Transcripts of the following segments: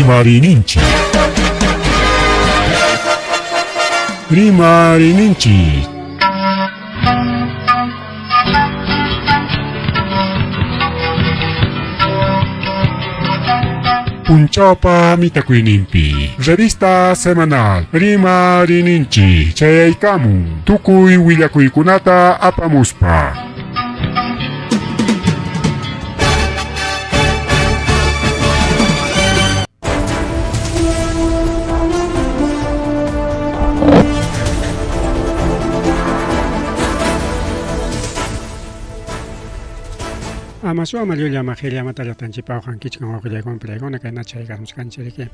Rimarininchi. Rimarininchi. Punchapa mitakuinimpi. Revista semanal. Rimarininchi. Chayaykamun. Tukuy willakuykunata apamuspa. Amasua Maluya Magelia Matalatanchipa Juan Kichkan Ogilegon Plegona Kanacha Ganskancherike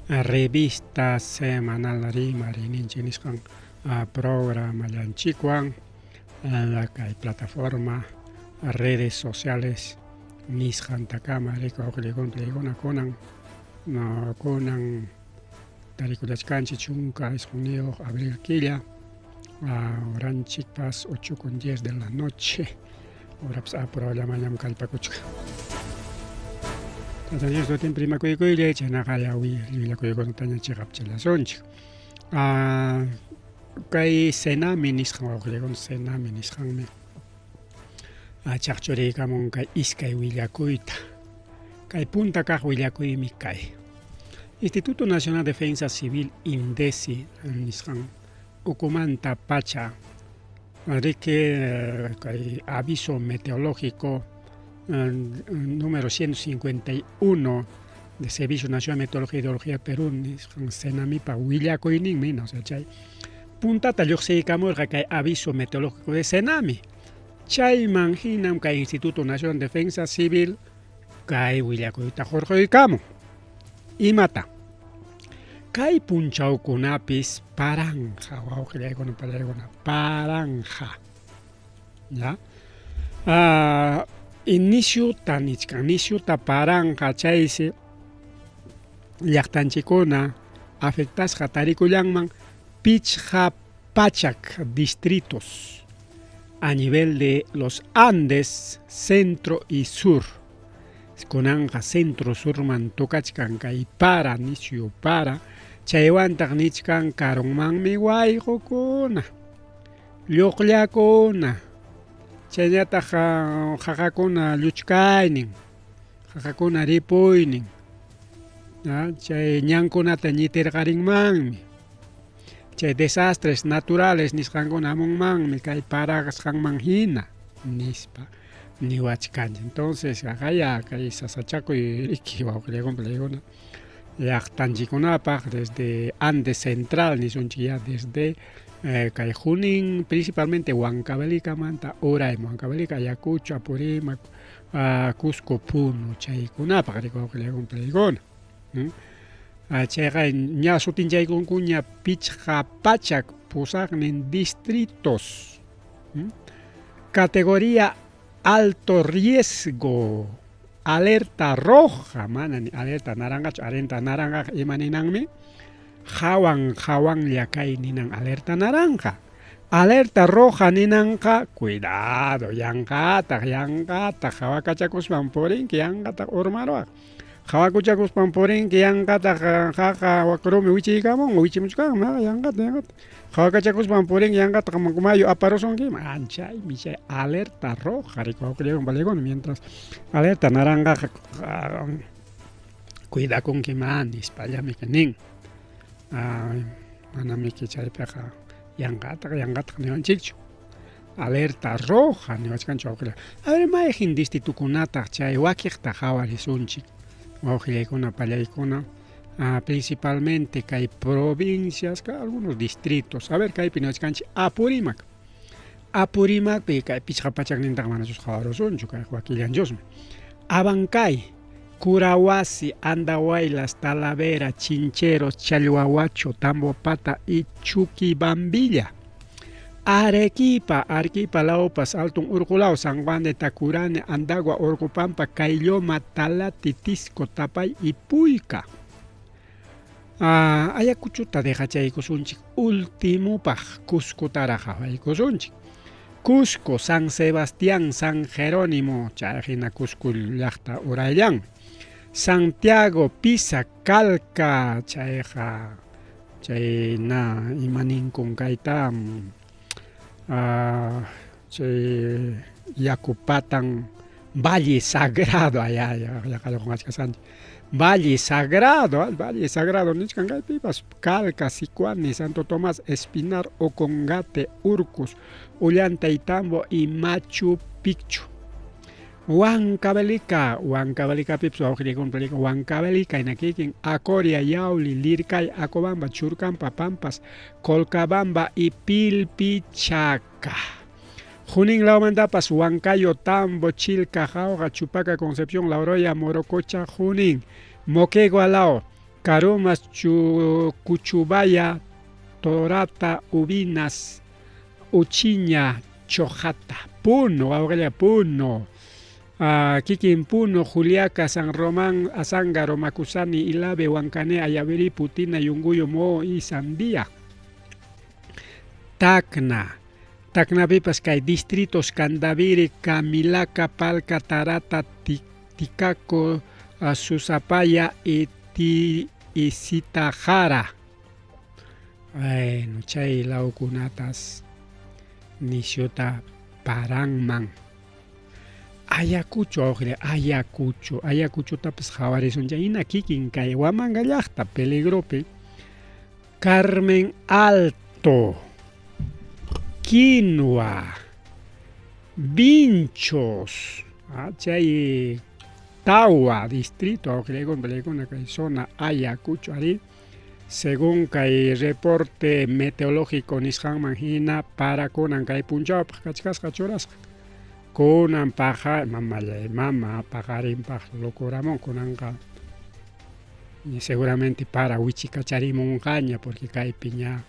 Revista Semanal Rimarininchiniskan Programa Yanchiquan la plataforma redes sociales Nishan Takama Rico Ogilegon Plegona Conan no Conan Tarikulachkanchi Chunka es junio abril Quilla Oranchipas 8:10 de la noche. Ahora pues programa llam kalpakuchka. Tataña esto tiene prima kuy leche na kaya wi la kuy con taña chigapchela sonch. Kai senami nishan con senami nishan me. Chachore kamon kai iskay willakuita. Kai punta ka willakuy mi kai. Instituto Nacional de Defensa Civil INDECI nishan Ucumanta Pacha. Hay aviso meteorológico número 151 de Servicio Nacional de Meteorología y Hidrología Perú, Senami pa Huillacoining, o sea, chay. Punta Tayoxeicamor, que hay aviso meteorológico de Senami. Chay manginam que hay Instituto Nacional de Defensa Civil, que hay Huillacoita Jorge y Camo. Y mata. Kai punchau kunapis paranja, wow, que con paranja, ya. Inicio ta paranja chaise, llaktanchikuna afectas jatarikuyanman pichja pachak distritos a nivel de los Andes, centro y sur. Conanja centro sur man tokachkan kai para inicio para. Chaywantak nichkan karunmanmi waykukuna, lluqllakuna, chayñataq qaqakuna lluchkaynin, qaqakuna ripuynin, chay ñankunata ñitirqarinmanmi, chay desastres naturales nisqankuna amunmanmi kay paraqasqanman hina nispa niwachkanchik. Entonces qaqaya kay sasachakuy riki wawqillaykunpillaykunata llaqtanchikunapaq desde Andes Central nisunchik desde Junin principalmente Huancavelica Urayman Huancavelica Ayacucho Apurímac Cusco Puno chaykunapaq rikuwaqllaykunpillaykunata chayqa ña sutinchaykunkuña pichqa pachak pusaqnin distritos categoría alto riesgo. Alerta roja, manani alerta naranja imaninanmi. Jawan yakay ninan alerta naranja. Alerta roja ninanqa, cuidado, yankata, hawakachakuspan purinki yankata urmaruaq. Hawakuchakuspan purinki yankata jaja wakrumi wichiykamun, wichimuchkaman, yankata. Hawakachakuspan purinki yankata mayo aparusunki, anchay, michay, alerta roja, mientras alerta naranja, cuida con que manis, payami que nin. Manami que chaypeja, yankata, neonchicho. Alerta roja, neonchicho. A ver, maejin distitukunata, chay, wakikta hawarisunchik. Waujillaykuna pallaykuna principalmente que hay provincias, que algunos distritos. A ver, que hay pinachkanchi Apurímac. Apurímac, que hay pichapachak nintakmana sus jawarosunchu, que hay Joaquillanjosme. Abancay, Curahuasi, Andahuaylas, Talavera, Chincheros, Chalhuahuacho, Tambopata y Chuquibambilla. Arequipa, Laupas, Altun Urculao, San Juan de Tacurane, Andagua, Orcopampa, Cailloma, Tala, Titisco, Tapay y Puica. Ayacuchuta de Hachaycosunchik, último paj, Cusco Taraja, Cusco, San Sebastián, San Jerónimo, Chajina Cusco, Yachta, Urayán. Santiago Pisa Calca chayqa chayna imaninkun kayta chay yakupatan Valle Sagrado Valle Sagrado nichkan kaypipas Calca, Sicuani, Santo Tomás, Espinar, Ocongate, Urcus, Ollantaytambo y Machu Picchu. Huancavelica pips Huancavelica inakikin Acoria, Yauli, Lircay, Acobamba, Churcampa, Pampas, Colcabamba y Pilpichaca. Junín Laumandapas, Huancayo, Tambo, Chilca, Jauja, Chupaca, Concepción, Lauroya, Morococha, Junín, Moquegua, Lao, Carumas, Cuchubaya, Torata, Ubinas, Uchiña, Chojata, Puno, Aurelia, Puno. Kikin Puno, Juliaca, San Román, Azángaro, Macusani, Ilave, Huancané, Ayaverí, Putina, Yunguyo, Mo y Zambía. Tacna pipas kay distritos Candaviri, Camilaca, Palca, Tarata, Ticaco, Susapaya y Zitajara. Bueno, chay laukunatas nisiota Paranman. Ayacucho tapas javarison yaina kikin kay Huamanga llaqta peligrope. Carmen Alto, Quinoa, Vinchos, chay Tawa distrito Belegona kay zona Ayacucho ari según kay reporte meteorológico nisqan manhina para kunan kay punchawp kachkasqa churasqa kunan paja mama pajarinpaq locoramon kunanqa seguramente para wichikacharimunqaña porque kay piña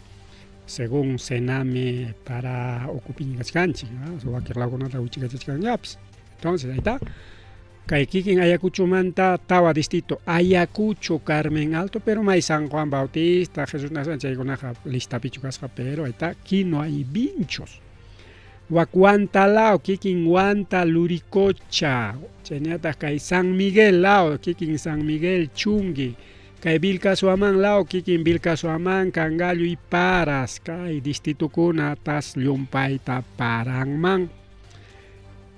según Sename para ocupiñachkanchik wakiqlawkunata wichikachachkanllapas. Entonces ahí está kay kikin Ayacuchomanta Tawa distrito Ayacucho, Carmen Alto, pero may San Juan Bautista, Jesús Nazareno chaykunaqa listapichu kasqa, pero ahí está Quinoa y Vinchos. Huantalao kikin Huanta Luricocha, chaynataq kay San Miguel lao kikin San Miguel Chungi, kay Vilcasuamán lao kikin Vilcasuamán, Cangallo y Paras, kay distritukunatas llumpayta Paranman.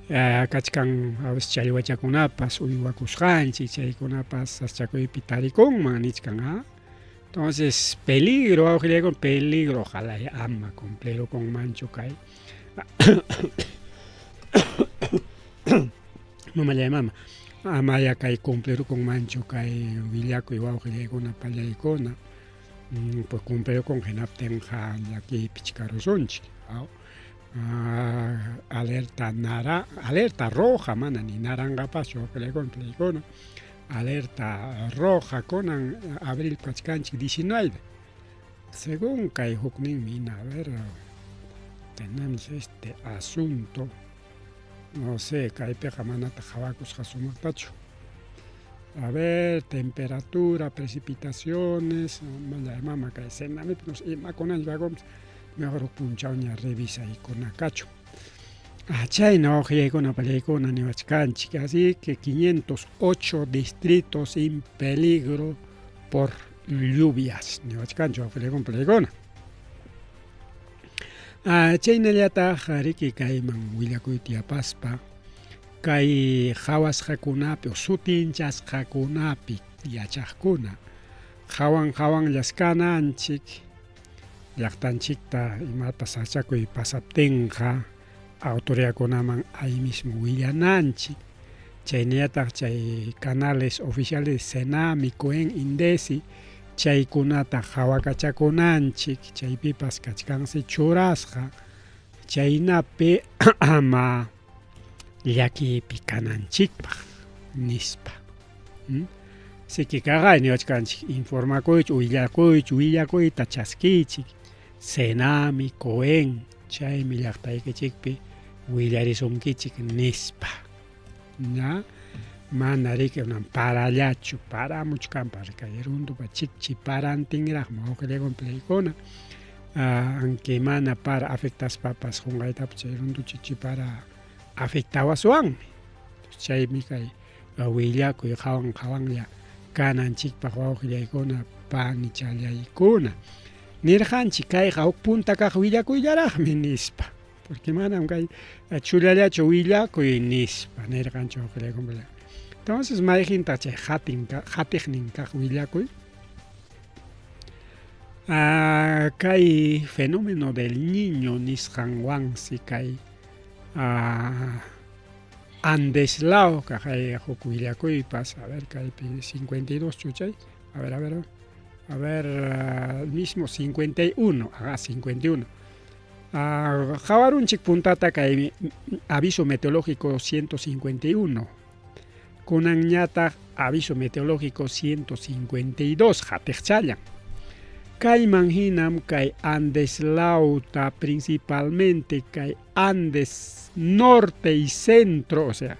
Kachkan a veces chaywachakunapas uywakusqanchik chaykunapas saschakuypi tarikunman nichkan. Entonces peligro peligro ojalá ama completo con mancho kay mama amaya kay completo con mancho kay villakuy wawqillaykuna pallaykuna pues completo con genaptenqa llaki pichkarusonchik. Alerta roja mana ni naranja paso con alerta roja con abril kachkanchik 19 según kay huknin mina. A ver, tenemos este asunto, no sé, kaypiqa manata hawakusqa sumaqtachu. A ver, temperatura, precipitaciones, mama kay senami nos imakunanchik mejor punchawña revisa y con acacho. Chayna ojiaykuna pallaykuna niwachkanchik, así que 508 distritos en peligro por lluvias niwachkanchik pallaykuna. Chaynallataq riki kayman willakuy tiyapaspa kay hawasqakunapi o sutinchasqakunapi yachaqkuna hawan llaskananchik llaqtanchikta imapas sachakuy pasaptinqa autoridadkunaman ahí mismo willananchik. Chaynallataq chay canales oficiales Senami, Cohen, Indesi chaykunata hawakachakunanchik chaypipas kachkansi churasqa chaynapi ama llakipi kananchikpaq nispa. Sikiqa niwachkanchik informakuychu willakuyta chaskichik Senami, Cohen, chaymi llaqtaykichikpi willarisunkichik nispa. ¿Ya? Mana rikunan parallachu, paramuchkanpa rikayarundupa chikchi parantinraqman uqillaykunpillaykuna aunque mana para afectaspapas qunqaytapas chayrundu chikchi para afectawasuwanmi. Chaymi kay willakuy hawanlla kananchikpaq wawqillaykuna panichallaykuna nirqanchik kayqa huk punta kaq willakuylaraqmi nispa porque manam kay chulallachu willakuy nispa nirqanchik wawqillaykuna. Entonces mayjintaq chay qhatiqnin kaq willakuy kay fenómeno del niño nisqanwansi kay Andeslao kaqay huk willakuypas a ver kaypi 52 chuchay a ver mismo 51 51 qawarunchik puntata kay aviso meteorológico 151 kunanñataq aviso meteorológico 152 qhatiqchallan kayman hinam kay Andeslauta principalmente kay Andes norte y centro, o sea,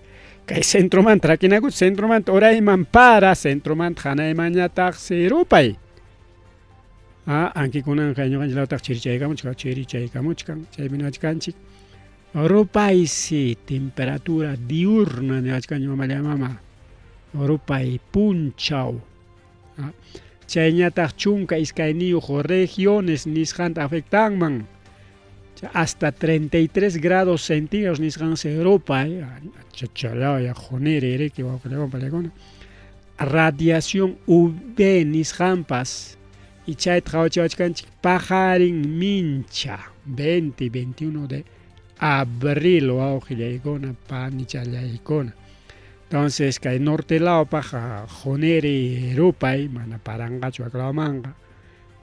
kay centromanta rakinakuch centromanta urayman para centromanta hanaymanñataq sirupay ankikunan kay ñuqanchilawtaq chirichaykamuchkan chaymi niwachkanchik rupaysi temperatura diurna niwachkanchik mama rupay punchaw chayñataq chunka iskayniyuq regiones nisqanta afectanman hasta 33 grados centígrados nisqansi Europa chachalaya jonere riki wawqillaykuna radiación UV nisqanpas y chayta qhawachawachkanchik pajarin mincha 20-21 de abril wawqillaykuna panichallaykuna. Entonces kay norte laopaq jonere rupay mana paranqachu aklawmanqa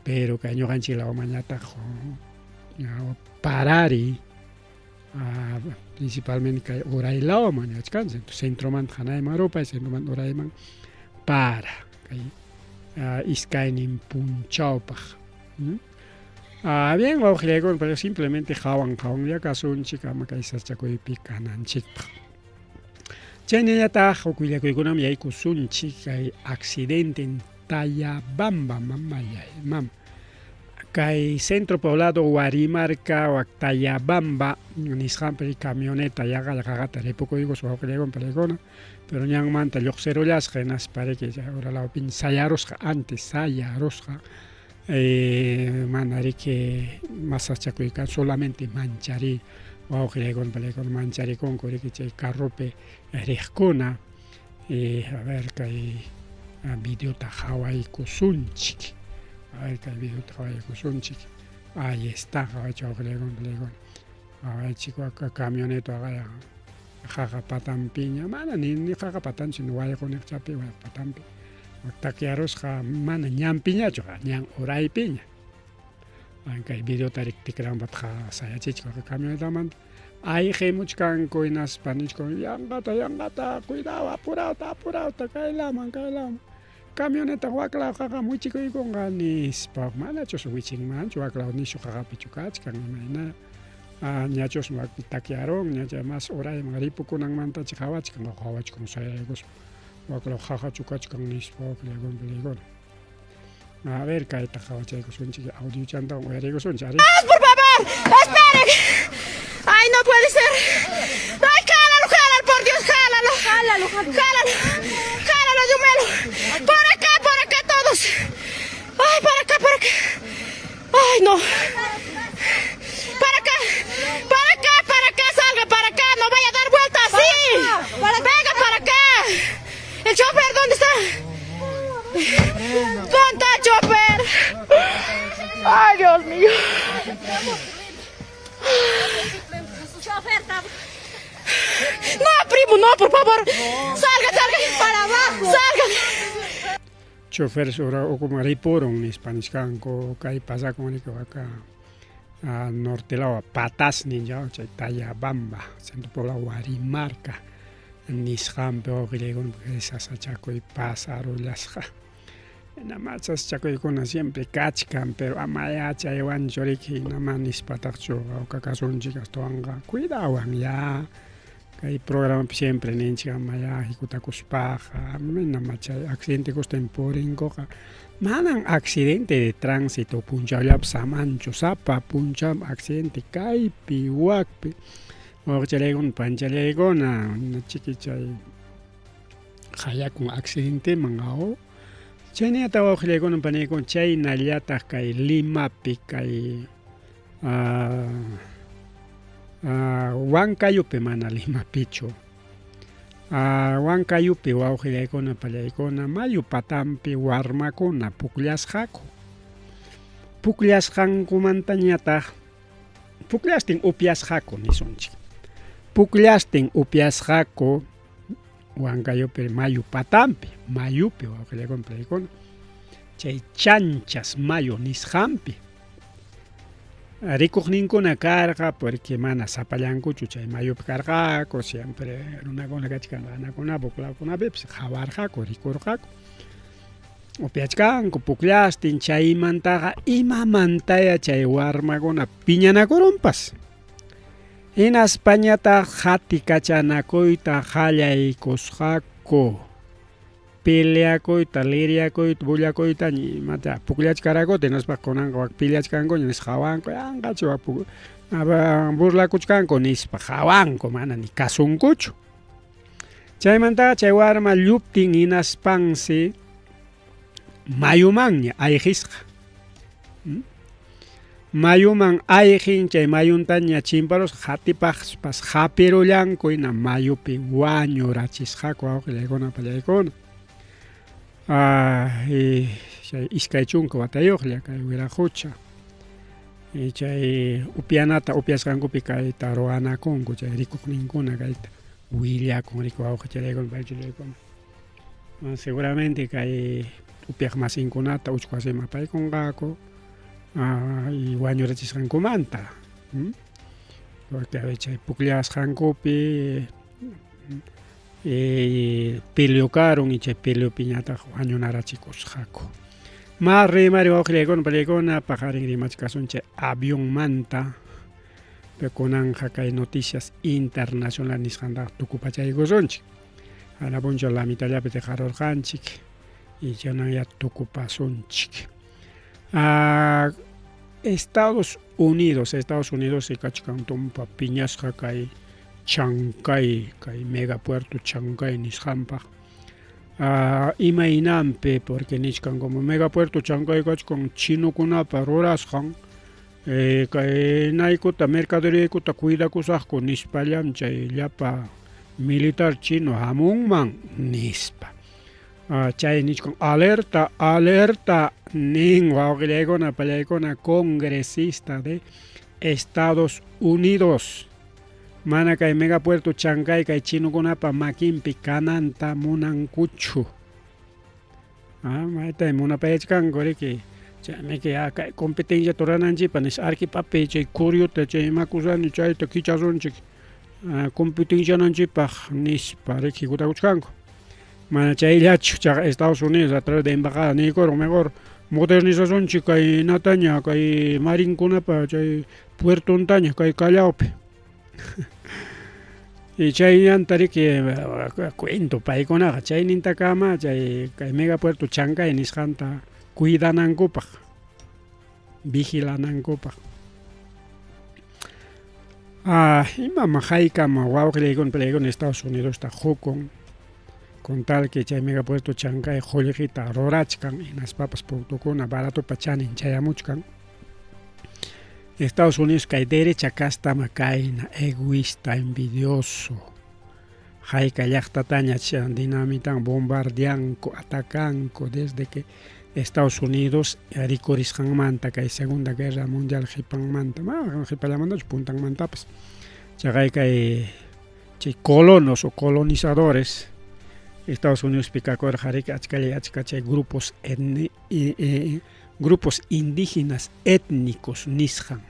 pero kay ñuqanchik lawmañataq parari principalmente kay uraylawman niwachkanchik centromanta hanayman rupay centromanta urayman para kay iskaynin punchawpaq bien wawqillaykuna pero simplemente hawanlla kasunchik ama kay sachakuypi kananchikpaq. Chaynañataq huk willakuykunam yaykusunchik kay accidente en Tayabamba mama kay centro poblado Warimarca o Tayabamba nisqanpi camioneta yaqata ripukuykus wawqillaykuna pero ñanmanta lluqsirullasqa hinaspariki uralawpin sayarusqa antes sayarusqa mana riki masachakuykan solamente manchari wawqillaykuna mancharikunku riki chay carrupi riqkuna a ver kay videota hawaykusunchik kay videota hawaykusunchik ahí está qhawaychik wawqillaykuna qhawaychik camioneta qaqa patanpiña mana ni qaqa patanchu ni wayquniqchapi patanpi takiarusqa mana ñanpiñachu ñan uraypiña kay videota tikranpata sayachichik camionetamanta ahí qhimuchkanku hinaspa nichku yanqata cuidado apurata kaylaman camioneta waklaw qaqa muchikuykunqa nispa manachus wichinmanchu waklaw nishu qaqapichu kachkan imayna ñachus takiarun ña mas urayman ripukunanmantachik qhawachkan sayaykuspa waklaw qaqa kachkan nispa wawqillaykuna a ver kayta qhawachaykusunchik audio chantawan uyariykusunchik ari por favor esperen ay no puede ser ay jálalo por Dios jálalo Yumelo por acá todos ay para acá ay no para acá salga para acá no vaya a dar vuelta así venga para acá el chofer ¿dónde está? ¿Dónde está el chofer? Ay Dios mío no, primo, no, por favor. Salga para abajo. Salga. Chofer sura okumaripuron nispanishkanku kay pasakunku acá norte lawa patas ninja chay Tayabamba centro poblado Warimarca nisqanpi wawqillaykuna sasachakuy pasarullasqa namachas chakuykuna siempre kachkan pero amaya chaywanchu riki nama nispataqchu awkakasunchik astuwanqa cuidawan ya kay programapi siempre ninchik amaya hikutakuspaqa nama chay accidente kusten purinkuqa manan accidente de tránsito punchawllapi samanchu sapa punchaw accidente kaypi wakpi wawqillaykuna panchallaykuna chiki chay Hayakun accidente mangao. Chayni atawa khilekon panikon chay nallata kay Limapi kay Huancayupi mana Limapichu. Huancayupi wawqillaykuna pallaykuna mayu patanpi warmakuna pukllasqaku. Pukllasqankumantañataq pukllastin upyasqaku nisunchik. Pukllastin upyasqaku Huancayupi mayu patanpi, mayupi wawqillaykuna pallaykuna. Chay chanchas mayu nisqanpi. Rikuqninkuna karqa porque mana sapallankuchu chay mayupi karqaku siempre runakuna kachkan anakuna puklawkunapipas hawarqaku rikurqaku. Upyachkanku pukllastin chaymantaqa imamantaya chay warmakuna piñanakurunpas. Hinaspañataq hati kachanakuyta qallaykusqaku. Peleakuyta, liriakuyta, bullakuyta nimata pukllachkarakuta hinaspa kunanqa wak pillachkanku nis hawanku yanqachu burlakuchkanku nispa hawanku mana ni kasunkuchu. Chaymantaqa chay warma lluptin hinaspansi mayumanña ayqisqa. Mayuman ayqin chay mayuntaña chimparusqa hatipaqpas hapirullanku hina mayupi wañurachisqaku wawqillaykuna pallaykuna. Chay iskay chunka watayuqlla kay Wiraqucha. Chay upyanata upyasqankupi kayta ruwanakunku chay rikuqninkuna kayta willakun riku wawqichallaykuna paychillaykuna. Seguramente kay upyaq masinkunata uchu wasima apaykunqaku y wañurachisqankumanta. Porque chay pukllasqankupi pelearon y chay peleopiñataq wañunarachikusqaku. Mas rimari wawqillaykuna pallaykuna pajarin rimachikasun chay avionmanta kunanqa kay noticias internacional nisqantaqa tukupachaykusunchik. Hanapuncha la mitadallapi tiqarurqanchik y chananya tukupasunchik. Estados Unidos kachkan tumpa piñasqa kay Chancay, kay megapuerto Chancay nisqanpaq. Imaynanpi porque nishkan como megapuerto Chancay kachkan chinukunapa rurasqan kay naykuta mercaderiaykuta cuidakusaqku nispallam chay llapa militar chino hamunman nispa. Chay nishkan alerta nin wawqillaykuna pallaykuna congresista de Estados Unidos. Mana kay megapuerto Chancay kay chinukunapa makinpi kananta munankuchu. Maytay munapayachkanku riki chaymiki kay competencia turananchikpa nish arkipapi chay kuryuta chay imakusani chayta kichasunchik competenciananchikpaq nishpa riki kutakuchkanku. Mana chayllachu chaqa Estados Unidos a través de embajada nikurun mejor modernizasunchik kay nataña kay marinkunapa chay puertontaña kay Callawpi. Y chaynanta riki cuento paykunaqa chaynintakama chay kay megapuerto Chancay nisqanta cuidanankupaq, vigilanankupaq. Imama haykama wawqillaykuna pallaykuna Estados Unidosta hukun con tal que chay megapuerto Chancay qullqita rurachkan hinaspapas productukuna baratupa chanin chayamuchkan. Estados Unidos kay derecha kastama kayna egoísta, envidioso. Hayka llaqtataña dinamitan bombardeanku, atacanku desde que Estados Unidos rikurisqanmanta kay Segunda Guerra Mundial qipanmanta, qipallamantachu puntanmantapas. Chaqay kay chay colonos o colonizadores Estados Unidos pikakurqariki achka chay grupos indígenas étnicos nisqan.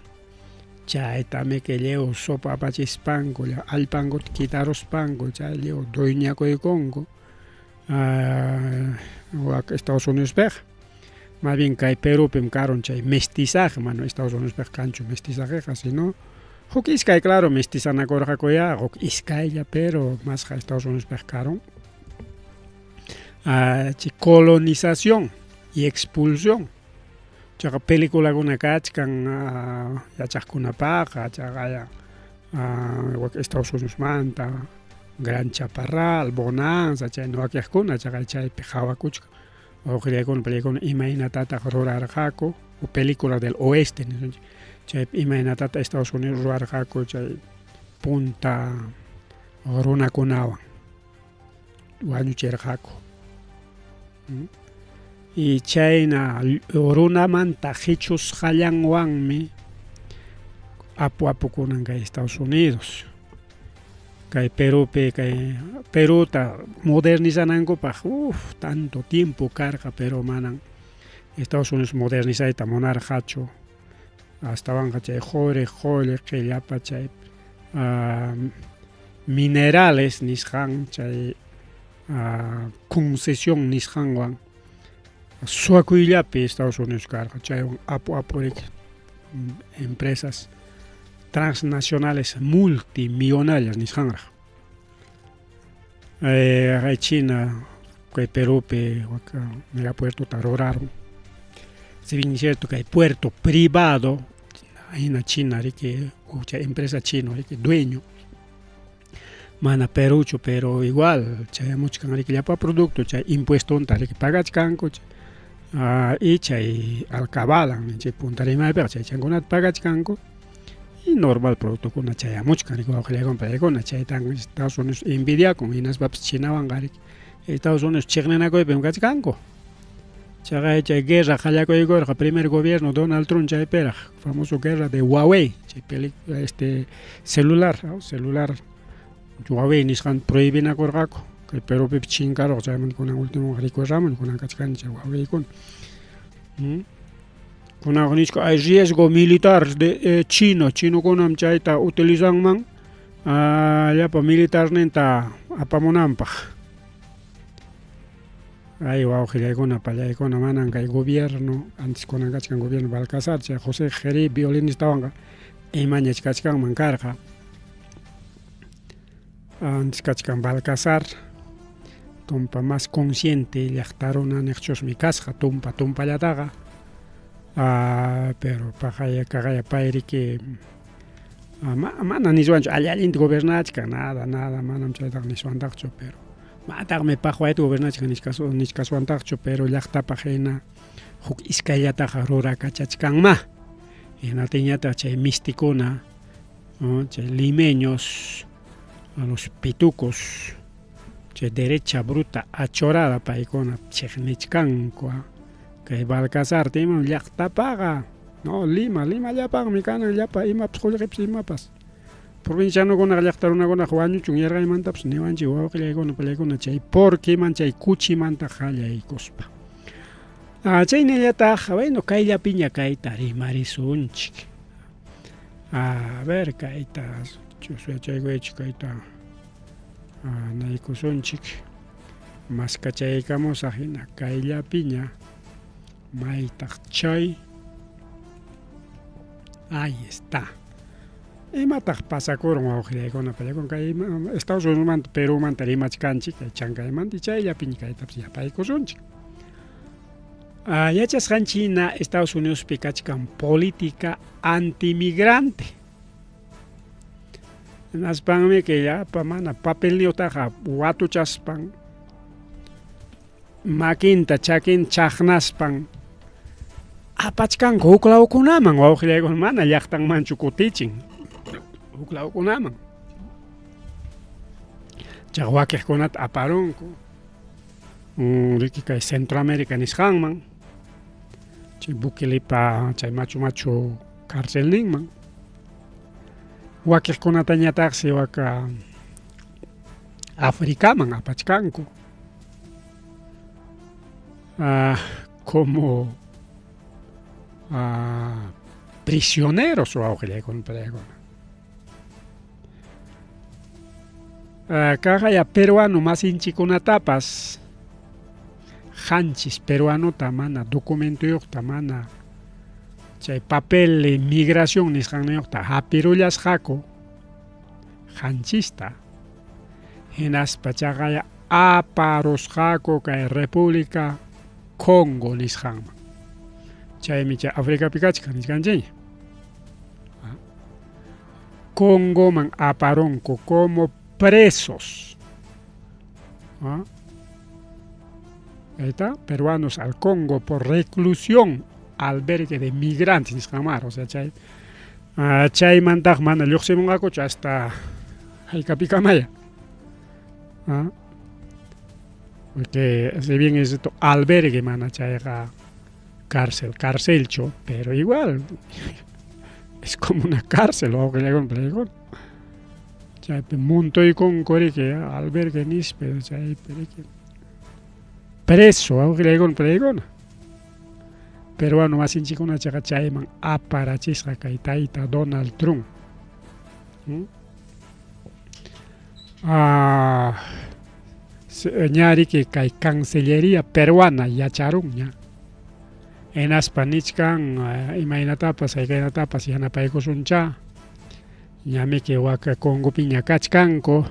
Chaytami que leo sopa apachispanku, alpanku quitaruspanku, chay leo doñakuykunku Estados Unidos pej. Más bien kay Perupim karon chay mestizaje, mano Estados Unidos pej kanchu mestizajeqa, sino huk iskay claro mestizanakurqakuya, huk iskaylla pero más Estados Unidos pej karon. Colonización y expulsión. Chaqa peliculakunakuna kachkan yachaqkunapaqa chaqa Estados Unidos manta Gran Chaparral, Bonanza, chay wakiqkuna chaypi hawakuchka. Wawqiykuna película imaynatataq rurarqaku, o película del oeste nishanchik. Chaypi imaynatata Estados Unidos rurarqaku chay punta runakunawan wañuchirqaku. Y chayna runamanta hichusqallanwanmi apukunan kay Estados Unidos. Kay Perupi, kay Peruta modernizanankupaq tanto tiempo karqa, pero manan Estados Unidos modernizayta munarqachu. Astawanqa chay qhuri qillapa chay minerales nisqan, chay concesión nisqanwan suwakuyllapi Estados Unidos karqa, chaywan apurik empresas transnacionales multimillonarias nisqanraq. China, kay Perupi megapuertota ruraron. Si bien es cierto que hay puerto privado, en China, que empresa china, que dueño, mana perucho, pero igual, chay mucho que ya para producto, chay impuesto un tal que pagas canco, y chay alcabalan, chay punta de más, chay changonat pagas canco, y normal producto con una chay mucho que le compra con una chay tan Estados Unidos envidia con unas babs china van Estados Unidos chignen a coy pagas canco. Chay guerra jalaco y gorja, primer gobierno Donald Trump chay pera, famoso guerra de Huawei, chay celular Huawei nisqan prohíben a corgaco, que pero chincaro, chay con el último rico ramon con cachcan chay Huawei con hay riesgo militar de chino con chayta utilizan man ya pa militar nenta apamonampaj. Ay, wow, con palaykuna manan kay gobierno, antes con el gobierno Balcazar, José Geri, violinista wanga, imañez kachkan mancarja. Antes kachkan Balcazar, tumpa más consciente, llaqtaruna nechos mi casja, tumpa yataga. Pero pajaya cagaya pairi que manan niswancho, allalint gobernachka, nada, manam chaytaq niswantaqchu, pero mataqmi paqwayta gobernachka niskaswantaqchu, pero llaqtapaq huk iskayllataqa rurakachachkanma. Hinatiñataq chay mistikuna, chay limeños, los pitucos, chay derecha bruta achorada paykuna chiqnichkanku, kay Balcazar timan llaqtapaqa, no, Lima llapaqmi kanan llapa imapas qullqipas imapas. Provincianukuna llaqtarunakunaq wañuchun yarqaymantapas niwanchik wawqillaykuna palaykuna chay porquiman chay kuchimanta qallaykuspa. Chaynallataq bueno kayllapiña kayta rimarisunchik. A ver kayta chaykuchik kayta naykusunchik maskachaykamusaq hina kayllapiña maytaq chay. Ahí está. Imataq pasakurun wawqillaykuna pallaykuna kay Estados Unidos manta Perú manta rimachkanchik kay chankaymanta chayllapiña kaytapas yapaykusunchik. Yachasqanchina Estados Unidos pi kachkan política antimigrante. Naspanmi que yapa mana papelniyotaqa watuchaspan, makinta chakin chaqnaspan apachkanku huk lawkunaman wawqillaykuna mana llaqtanmanchu kutichin huk lawkunaman. Chay wakiqkunata aparunku riki kay Centroamérica nisqanman, chay Bukelepa chay Machu cárcel ninman. Wakiqkunatañataqsi waka Africaman apachkanku como prisioneros wawqillaykuna pallaykuna. Kaqaya peruano masinchikunatapas qanchis peruanota mana documentoyuqta mana chay papel migración nisqanniyuqta hapirullasqaku qanchista hinaspa chaqaya aparusqaku kay República Congo nisqanman. Chaymi chay Africapi kachka nisqanchik. Congoman aparunku como presos. ¿Ah? Ahí está, peruanos al Congo por reclusión, albergue de migrantes, o sea, chay mantaj mana lluqsimunqaku hasta Haykapikamaya. ¿Ah? Porque si bien es esto albergue mana chayqa cárcelcho, pero igual es como una cárcel o que le hagan plegón. Chay monto y con que albergue nis, pero chay preso o que le hagan plegón. Peruano más en chico una chaca chayman aparachisqa kaitaita Donald Trump. Ñari que kay Cancillería peruana yacharunña. En Aspanichkan imaynatapas haykaynatapas yanapaykusuncha. Ñami que waka Congo piña kachkanko.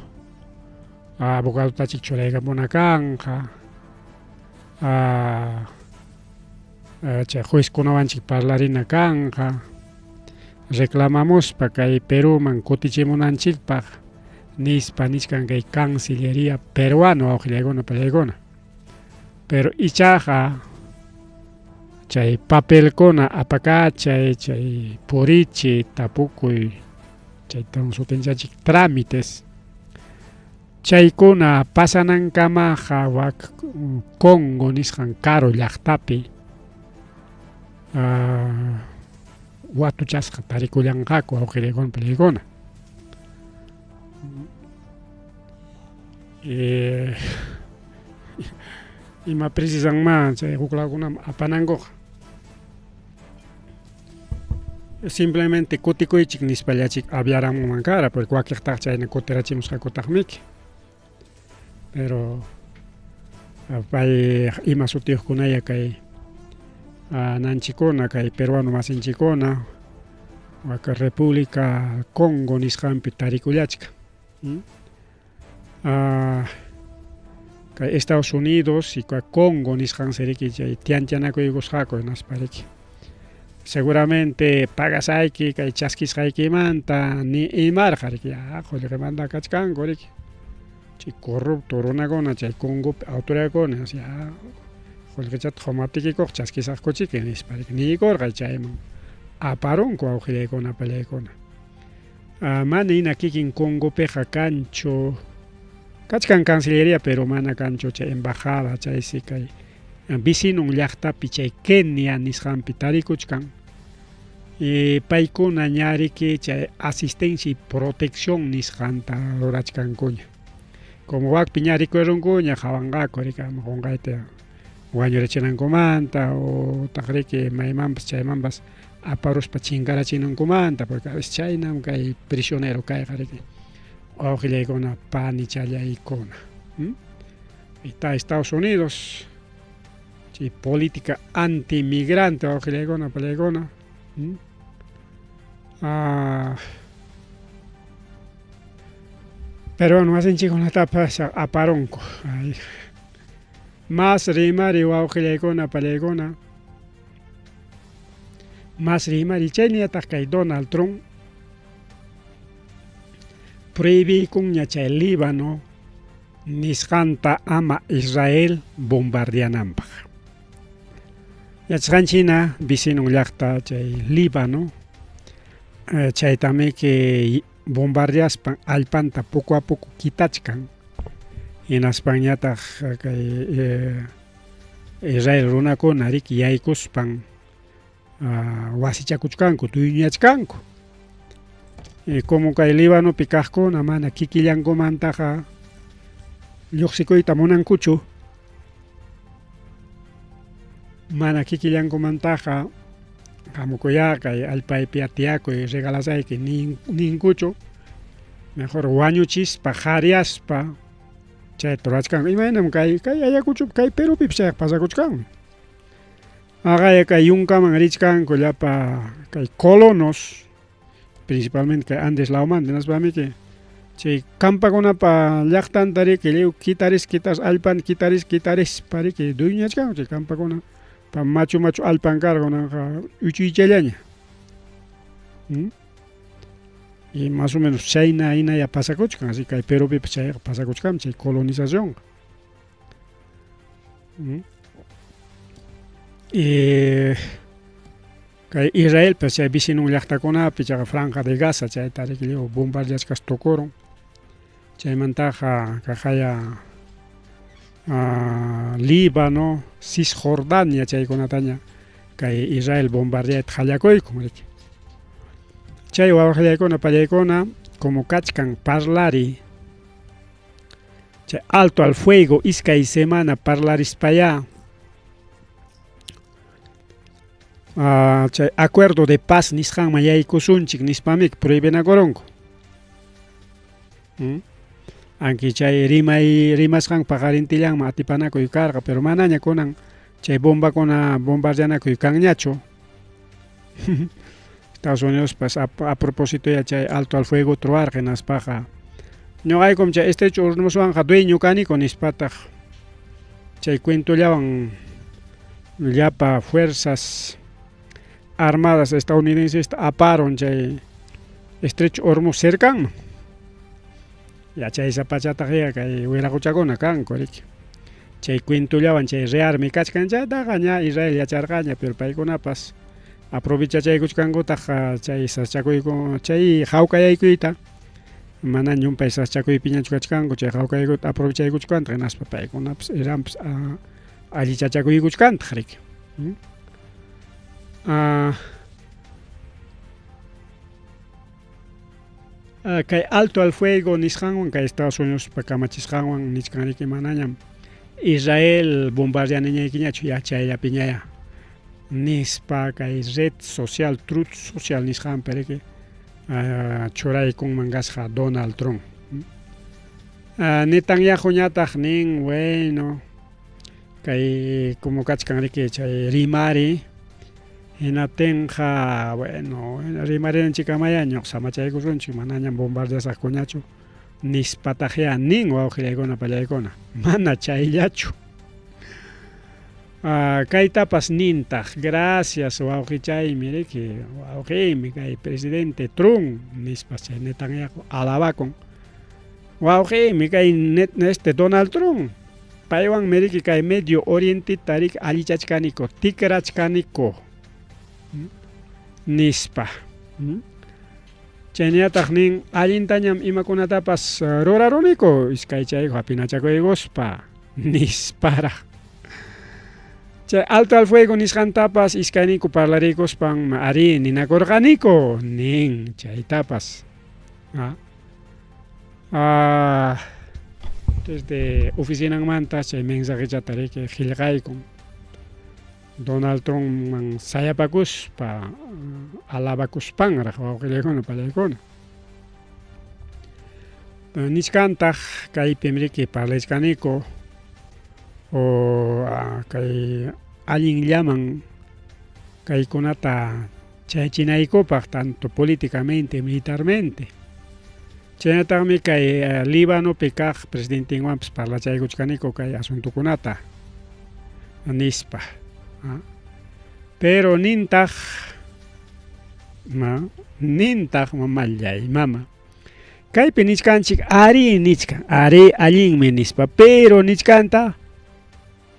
Abogado tachik churaykamuna kanja. Chay juezkunawanchik parlarina kanja. Reclamamos kay Peruman kutichimunanchikpaq nispa nishkan kay Cancillería peruano awqillaykuna pallaykuna. Pero ichaqa chay papelkuna apakachay, chay purichi, tapukuy, chay sutinchachik trámites. Chaykuna pasanankamaqa Congo nisqan Caro llaqtapi watuchasqa tarikullanqaku awqillaykuna pallaykuna. Ima precisanman chay huklawkuna apanankuqa simplemente kutikuychik nispallachik aviaranman kara porque wakiqtaqa chayna kutirachimusqakutaqmiki. Pero pay ima sutiyuqkunaya kay nanchikuna kay peruano masinchikuna waka República Congo nisqanpi tarikullachka. Kay Estados Unidos y kay Congo nisqan seriki chay tianchanakuykusqaku naspariki. Seguramente pagasayki kay chaskisqaykimanta ni imarqariki qullqimanta kachkanku riki. Chay corrupto runakuna chay Congopi autoridadkuna qullqichata qumaptikikuq chaskisaqkuchiki nispariki nikurqa chayman aparunku awqillaykuna pallaykuna. Mana hina kikin Congopiqa kanchu kachkan Cancillería pero mana kanchu chay embajada chaysi kay vecino llaqtapi chay Kenia nisqanpi tarikuchkan paykuna ñariki chay asistencia y protección nisqanta rurachkankuña. Como wakpi ñarikuyarunkuña hawanqaku rika qunqayta wañurachinankumanta o taqriki maymanpas chaymanpas aparuspa chinkarachinankumanta porque a veces chaynam kay prisionero kayqa riki awqillaykuna pani challaykuna. Está Estados Unidos chay política antimigrante awqillaykuna pallaykuna. Peruano masinchikkunatapas aparunku. Más rimari awqillaykuna pallaykuna. Más rimari chayñataq kay Donald Trump prohibiykunña chay Líbano nisqanta ama Israel bombardeananpaq. Yachqanchina vecino llaqta chay Líbano chaytami que bombardeaspan allpanta poco a poco quitachkan. Hinaspañataq kay Israel runakuna riki yaykuspan wasichakuchkanku, tuyuñachkanku. Como kay Líbanopi kaqkuna mana kikillankumantaqa lluqsikuyta munankuchu. Mana kikillankumantaqa hamukuya kay allpaypi atiyakuy regalasayki ninkuchu. Mejor wañuchispa qhariaspa chayta rurachkanku. Imaynam kay ayakuchu kay Perupipas chayqa pasakuchkanmi. Agaya kay yunkaman richkanku llapa kay colonos principalmente kay Andes lawmanta naspamiki chay kampakunapa llaqtanta riki lliw kitaris allpan kitarispa riki dueñachkanku chay kampakuna pa machu allpan karkunaqa uchuichallaña. y más o menos China ya pasakuchkan, así que Perú chay pasakuchkan chay colonización. Y kay Israel pues chay vecino llaqtakunapi chay franja de Gaza chay tarikillo bombardeachkas tukuron. Chaymantaqa kaqaya Líbano, Cisjordania chaykunataña kay Israel bombardeyta qallakuyku. Chay wawaqillaykuna pallaykuna como kachkan parlari chay alto al fuego iskay semana parlarispaya chay acuerdo de paz nisqanman yaykusunchik nispamik prohibenakoronku. Aunque chay rimasqan paqarintillanman atipanakuy karqa pero manaña kunan chay bombardeanakuy kanñachu. Estados Unidos pues a propósito ya chay alto al fuego truarqa naspaqa ñuqaykum chay estrecho Hormuzwanqa dueño kaniku nispataq chay cuentollawan llapa fuerzas armadas estadounidenses aparon chay estrecho Hormuz cercanman. Ya chay sapachataq kay wiraquchakuna kanku riki. Chay cuentollawan chay rearmi kachkan chaytaqa ña Israel yacharqaña pero paykunapas aprovechachaykuchkankutaq chay saschakuyku chay hawkayaykuyta mana ñumpay saschakuypiñachu kachkanku chay hawkaykuta aprovechaykuchkanta hinaspa paykunapas Iranpas allichachakuykuchkantaq riki. Kay alto al fuego nisqanwan kay Estados Unidos kamachisqanwan nisqanriki manañam Israel bombardeaniñaykiñachu yachayllapiñaya nispa kay red social truth social nisqanpiriki churaykunman kasqa Donald Trump. Netanyahu ñataq nin bueno kay como kachkanriki chay rimari hinatinqa bueno rimarinchikkamaya ñuqa samachaykusunchik manañam bombardeasaqkuñachu nispataq nin wawqillaykuna pallaykuna mana chayllachu. Kaytapas nintaq gracias wawqichaymi riki wawqimi kay presidente Trump nispa chay Netanyahu alabakun wawqimi kay Donald Trump paywanmi riki kay Medio Orienteta riki allichachkaniku tikrachkaniku nispa. Chayñataq nin allintañam imakunatapas ruraruniku iskay chayku hapinachakuykuspa nisparaq. Chay alto al fuego nisqantapas iskayniku parlarikuspan ari ninakurqaniku nin chaytapas. Desde oficinamanta chay mensajechata riki qillqaykun Donald Trump man sayapakuspa alabakuspanraq wawqillaykuna pallaykuna. Niskantaq kaypim riki parlachkaniku o kay allinllaman kaykunata chaychinaykupaq tanto políticamente militarmente. Chaynataqmi kay Líbanopi kaq presidentinwanpas parlachaykuchkaniku kay asuntukunata nispa. Pero nintaq mamallay mama kaypi niskanchik ari nichkan ari allinmi nispa pero nichkanta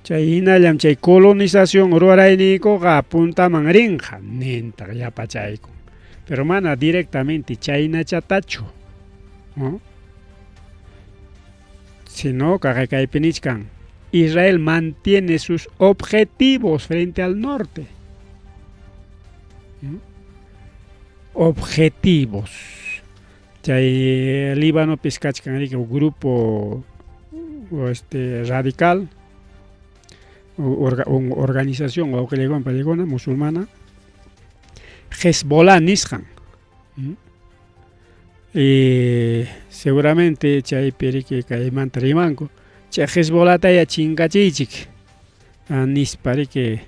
chay hinallam chay colonización rurayniykuqa puntaman rinqa nintaq yapachaykun pero mana directamente chaynachatachu sino kaypi nichkan Israel mantiene sus objetivos frente al norte. Objetivos. Chay Líbano piskachkan un grupo radical, organización musulmana, Hezbollah nisqan. Y seguramente chay periki kaymanta rimanku. Chay Hezbollata ya chinkachichik nispariki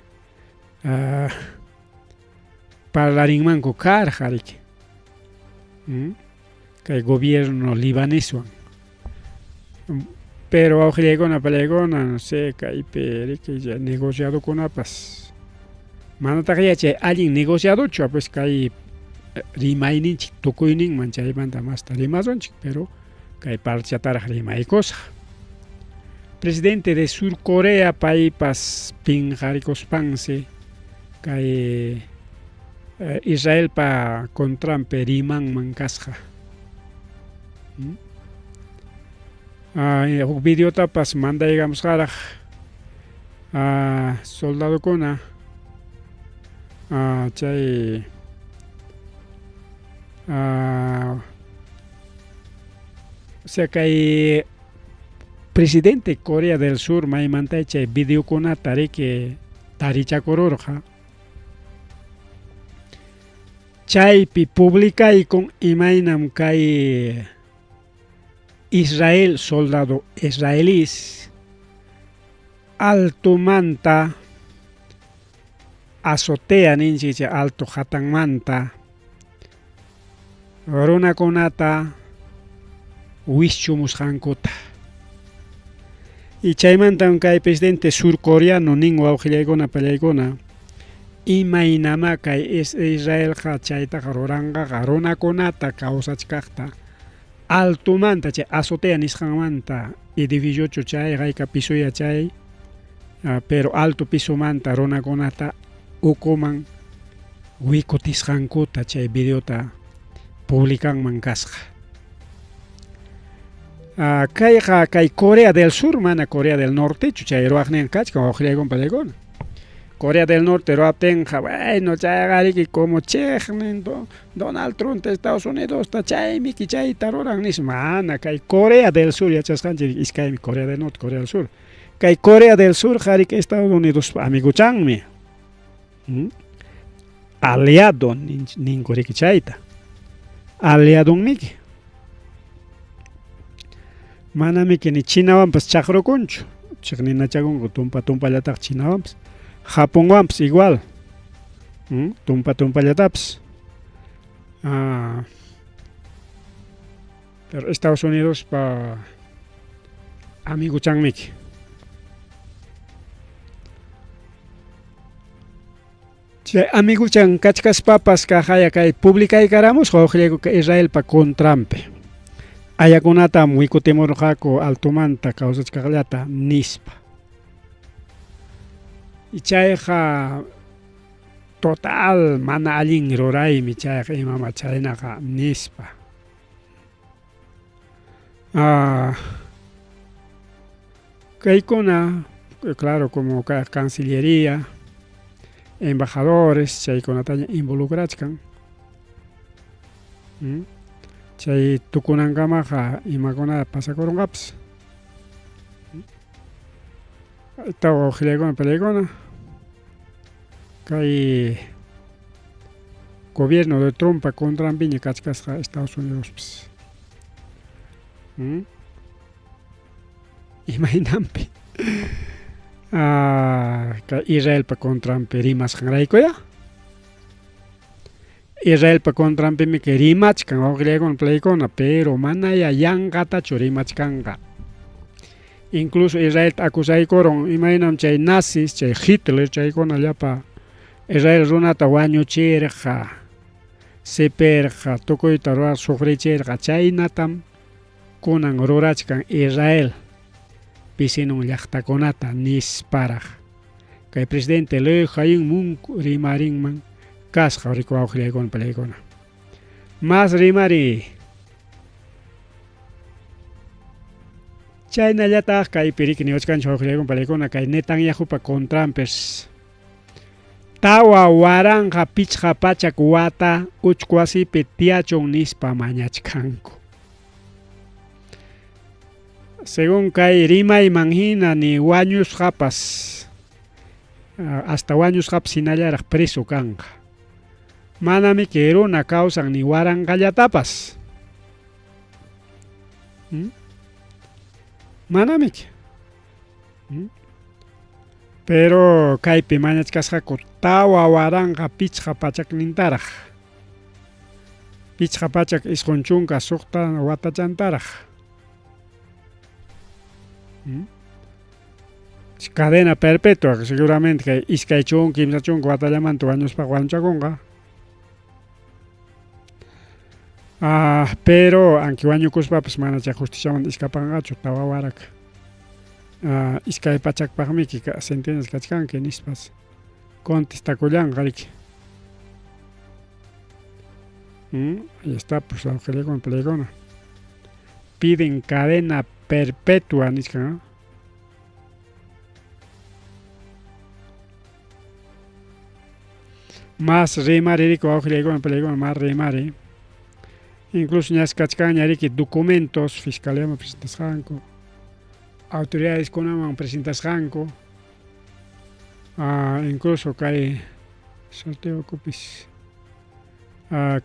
parlarinmanku karqa riki kay gobierno libaneswan pero wawqillaykuna pallaykuna no sé kaypi riki negociadokunapas manataq chay allin negociadochu pues kay rimayninchik tukuyninman chaymanta masta rimasunchik, pero kay parchataraq rimaykosqa. Presidente de Sur Corea paypas pinqarikuspansi kay Israelpa contranpi rimanman kasqa. Huk videotapas mandaykamusqaraq soldadokuna chay o sea kay presidente Corea del Sur maymanta chay videokuna tarichakururqa chaypi publicaykun imaynam kay Israel soldado israelís altumanta azotea ninchik chay alto hatanmanta runakunata wischumusqankuta y chaymantam kay presidente surcoreano nin wawqillaykuna pallaykuna imaynama kay Israelqa chaytaqa ruranqaqa runakunata kawsachkaqta altumanta chay azotea nisqanmanta edificiochu chay qayka pisoya chay pero alto pisomanta runakunata ukuman wikutisqankuta chay videota publicanman kasqa. Kayqa kay Corea del Sur mana Corea del Norte chay ruwaqnin kachkan wawqillaykuna pallaykuna. Corea del Norte ruwaptinqa bueno chayqa como chejnin Donald Trump de Estados Unidos chaymi chayta ruran nish mana kay Corea del Sur yachasqanchik iskaymi Corea del Norte Corea del Sur. Kay Corea del Sur qarik Estados Unidos amiguchanmi. Aliado ninkuriki chayta. Aliadonmiki. Manamiki ni Chinawanpas chaqrukunchu. Chiqninachakunku tumpa-tumpallataq Chinawanpas. Japonwanpas igual. Tumpa-tumpallatapas. Pero Estados Unidos pa amiguchanmiki. Chay amiguchan kachkaspapas kajaya kay publicaykaramus wawqillayku Israel pa contrampi. Ayakunatam wikutimurqaku altumanta kawsachkaqllata nispa. Y chayqa total mana allin ruraymi chayqa imama chaynaqa nispa. Kaykuna claro como Cancillería embajadores chaykunataña involucrachkan chay tukunankamaqa imakuna pasakurunqapas tawa wawqillaykuna pallaykuna kay gobierno de Trump contrampiña kachkasqa Estados Unidospas imaynampi Israel pa contrampi rimasqanraykuya Israel pa contrampi mi que rimachkan wawqillaykuna pallaykuna pero manaya yanqatachu rimachkanqa incluso Israel acusaykurun imaynam chay nazis chay Hitler chaykuna llapa Israel runata wañuchirqa sipirqa tukuyta rurar sufrichirqa chaynatam kunan rurachkan Israel pisinun llaqtakunata nisparaq kay presidente Lee Munku rimarinman kasqa riku wawqillaykuna pallaykuna mas rimari chaynallataq kaypi riki niwachkanchik wawqillaykuna pallaykuna kay Netanyahupa contrampis tawa waranqa pichqa pachak wata uchkwasipi tiachun nispa mañachkanku según kay rimayman hina ni wañusqapas hasta wañusqapas hinallaraq preso kanqa manami que runa kawsan ni waranqallatapas manami pero kaypi mañachkasqaku tawa waranqa pichqa pachaknintaraq pichqa pachak isqun chunka suqta watachantaraq cadena perpetua seguramente que iskay chunka kimsa chunka watallamanta wañuspaq wañuchakunqa Pero aunque wañukuspapas mana chay justiciaman escapangachu tawawaraka. Iskay pachakpaqmi sentencias kachkanki nispas contestakullanqa riki. Ahí está, pues Angelicona Pelegona. Piden cadena perpetua, nisca. Más remare, rico, Angelicona Pelegona, más remare. Incluso ya es cachcaña, riki, documentos, fiscalía me presentas janko. Autoridades con presentas janko. Incluso cae sorteo copis.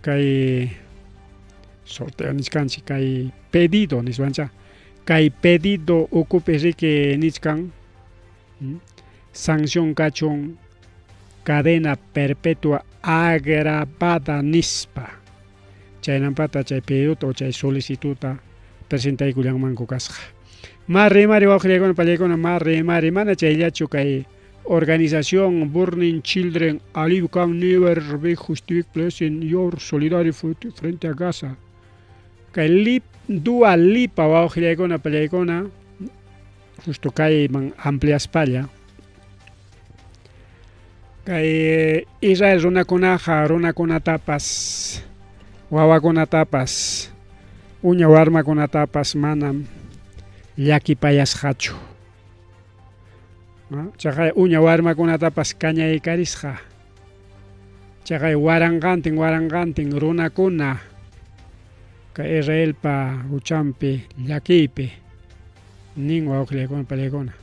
Kai sorteo niskanchi kai pedido niswancha kai pedido ocupe rike niskan sanción cachón cadena perpetua agravada nispa chaynampata chay pedido o chay solicituta presentay kulang manko kasqa marre mare waqrikuna pallikuna marre mare mana chayllachu kai Organización Burning Children Alive Can Never Be Justified Place in Your Solidarity frente a Gaza. Que Dua Lipa va a pelecona justo que man amplia España. Que Israel runa conaja, runa con tapas, guava con tapas, uña warma con tapas manam, yaki payas hacho. Chakay uña warma con tapas caña y carisja. Chakay warangantin runa kuna. Que Israel pa uchampi yakipe. Ningua okle con pelegona.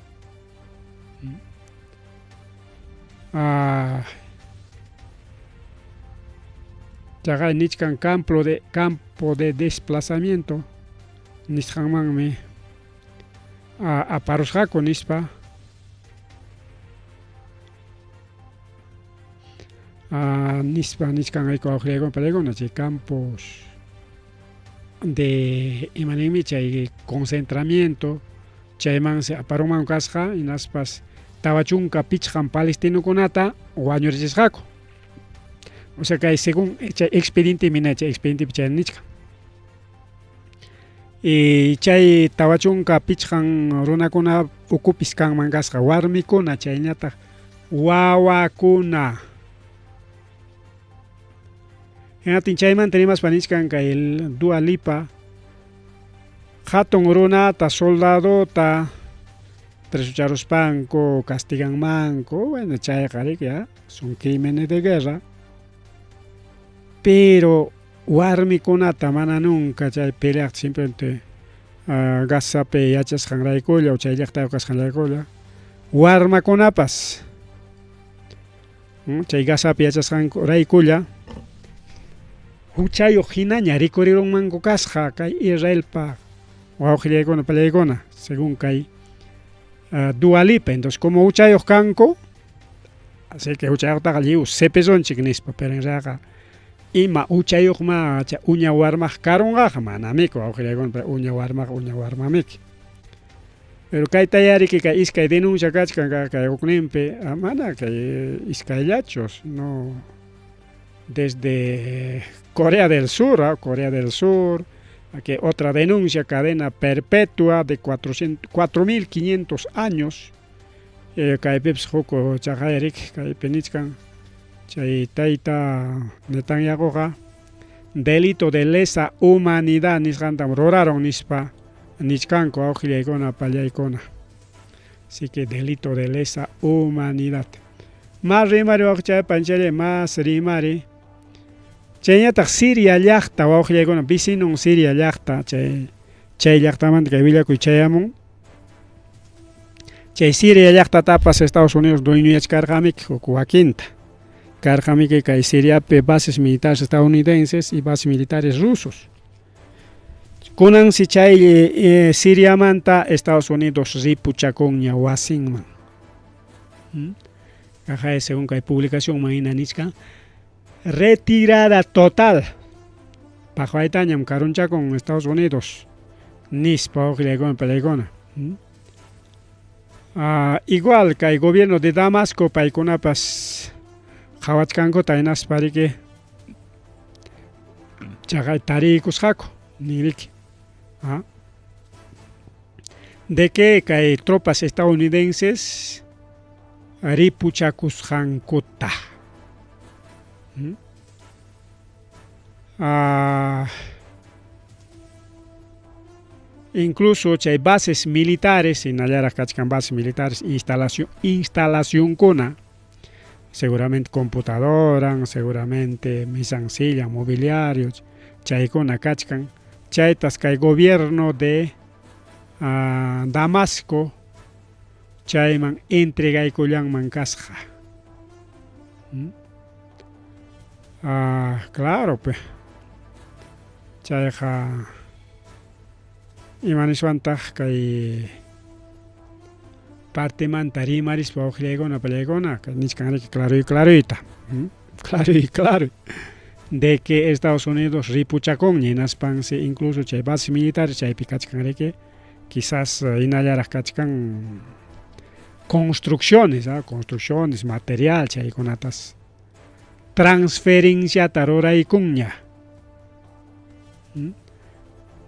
Chakay nichkan campo de desplazamiento. Nishanman me. A parusjako nispa. Niskan hay con pelegona, campos de imanimi chay concentramiento, chayman se aparoman kasqa y naspas tawachunka pichqan palestino kunata wañurisqaku. O sea que según chay expediente mina chay expediente chay nichka. Y chay tawachunka pichqan runakuna ukupis kanman kasqa warmikuna chayñataq wawakuna. En Atinchayman tenemos paniscan que el Dua Lipa, Hatton Runa, ta soldado, ta presucharos panco, castigan manco, bueno, ya son crímenes de guerra. Pero Warmi Konata mana nunca, chay pelea simplemente gasape yachas hangraikola, o chay yachtas hangraikola. Warma Konapas, chay gasape yachas hangraikola. Uchayo hinaña ricoriron mango kasja kay Israel pa waujilegona pelegona según kay Dua Lipa. Entonces como uchayo kanko así que uchayo tagaliu sepezon chignispa pero en realidad ima uchayo ma uña warmaj karonga manamiko waujilegona uña warma mik. Pero kay tayari que kay iskay denuncia kachkan kay oknempe mana kay iskaylachos no desde Corea del Sur, que otra denuncia, cadena perpetua de 4.500 años, Kaipeps Joko Chajaerik, Kaipenichkan, Chaitaita Netanyahu, delito de lesa humanidad, Nishantam, roraron Nispa, Nichkanko, Aujilaikona, Pallaikona. Así que delito de lesa humanidad. Más rimari, Panchele, más rimari. Chayñataq Siria llaqta wawqillaykuna vecinon Siria llaqta chay llaqtamanta kay willakuy chayamun. Chay Siria llaqtatapas Estados Unidos dueñuyachkarqamiki huk wakinta. Karqamiki kay Siriapi bases militares estadounidenses y bases militares rusos. Kunan si chay Siriamanta Estados Unidos ripuchakunña wasinman. Ajá, según kay publicación maina nichka. Retirada total. Bajo Aitañam Caruncha con Estados Unidos. Nispa Ojilegona Pelegona. Igual que el gobierno de Damasco, Paikunapas, Jawachkanko, Tainas Parike, chaqay tarikusqaku niriki. De que kay tropas estadounidenses ripuchakusqankuta. Incluso chay bases militares, inallaraq kachkan bases militares, instalación kuna, seguramente computadora, seguramente mesansilla, mobiliarios, chaykuna kachkan, chaytas kay gobierno de Damasco chayman entregaykullanman kasqa. Claro, pues chayqa imanishwantaq kay partemanta rimarispa wawqillaykuna pallaykuna nishkanriki claruyta claro de que Estados Unidos ripuchakunña hinaspansi incluso chay bases militares chaypi kachkanriki quizás inallaraq kachkan construcciones material chaykunatas transferenciata ruraykunña.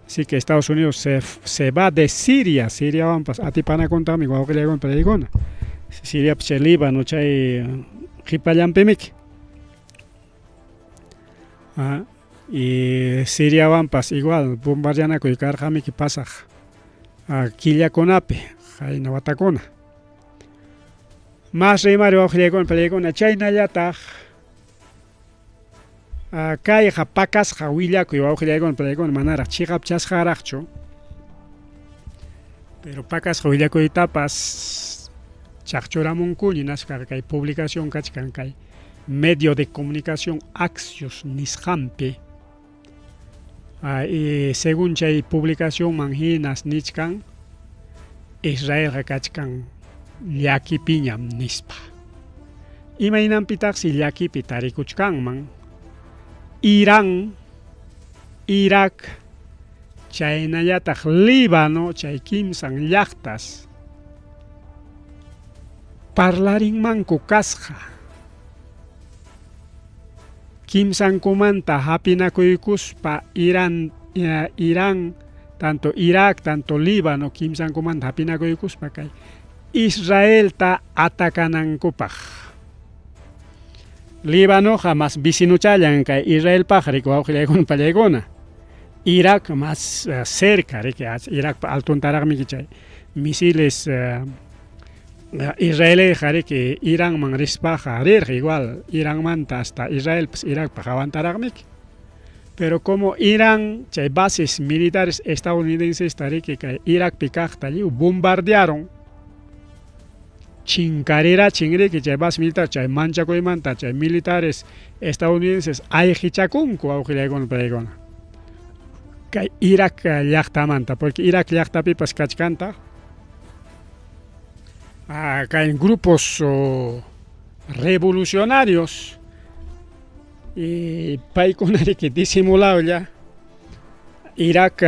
Así que Estados Unidos se va de Siria wanpas atipanakuntami wawqillaykuna pallaykuna. Siria chay Líbano chay qhipallanpimiki. Y Siria wanpas igual bombardeanakuy karqamiki pasaq killakunapi hayna watakuna. Mas rimari wawqillaykuna pallaykuna chaynallataq kayqa pakasqa willakuy wawqillaykuna pallaykuna manaraq chiqapchasqaraqchu, pero pakasqa willakuytapas chaqchuramunkuña nasqa kay publicación kachkan kay medio de comunicación Axios nisqanpi. Y según chay publicación manhinas nichkan Israel kachkan llakipiñam nispa. Imaynanpitaqsi llakipi tarikuchkanman Irán, Irak, chaynallataq Líbano, chay kimsan llaqtas parlarinmanku kasqa. Kimsankumanta hapinakuykuspa Irán, tanto Irak, tanto Líbano, kimsankumanta hapinakuykuspa kay Israelta atacanankupaq. Líbano jamás vicinuchallan kay Israel pajari wawqillaykuna pallaykuna. Irak más cerca, Irak altuntaraqmi chay misiles Israel que Irán man rispaja igual Irán manta hasta Israel pues Irak pajawantaraqmi. Pero como Irán chay bases militares estadounidenses tariki kay Irak pikaqta bombardearon chinkarira chingriki chay base militar chay manchakuymanta chay militares estadounidenses ayqichakunku wawqillaykuna pallaykuna kay Irak llaqtamanta, porque Irak llaqtapipas kachkanta kay grupos revolucionarios y paykunariki disimulawlla Irak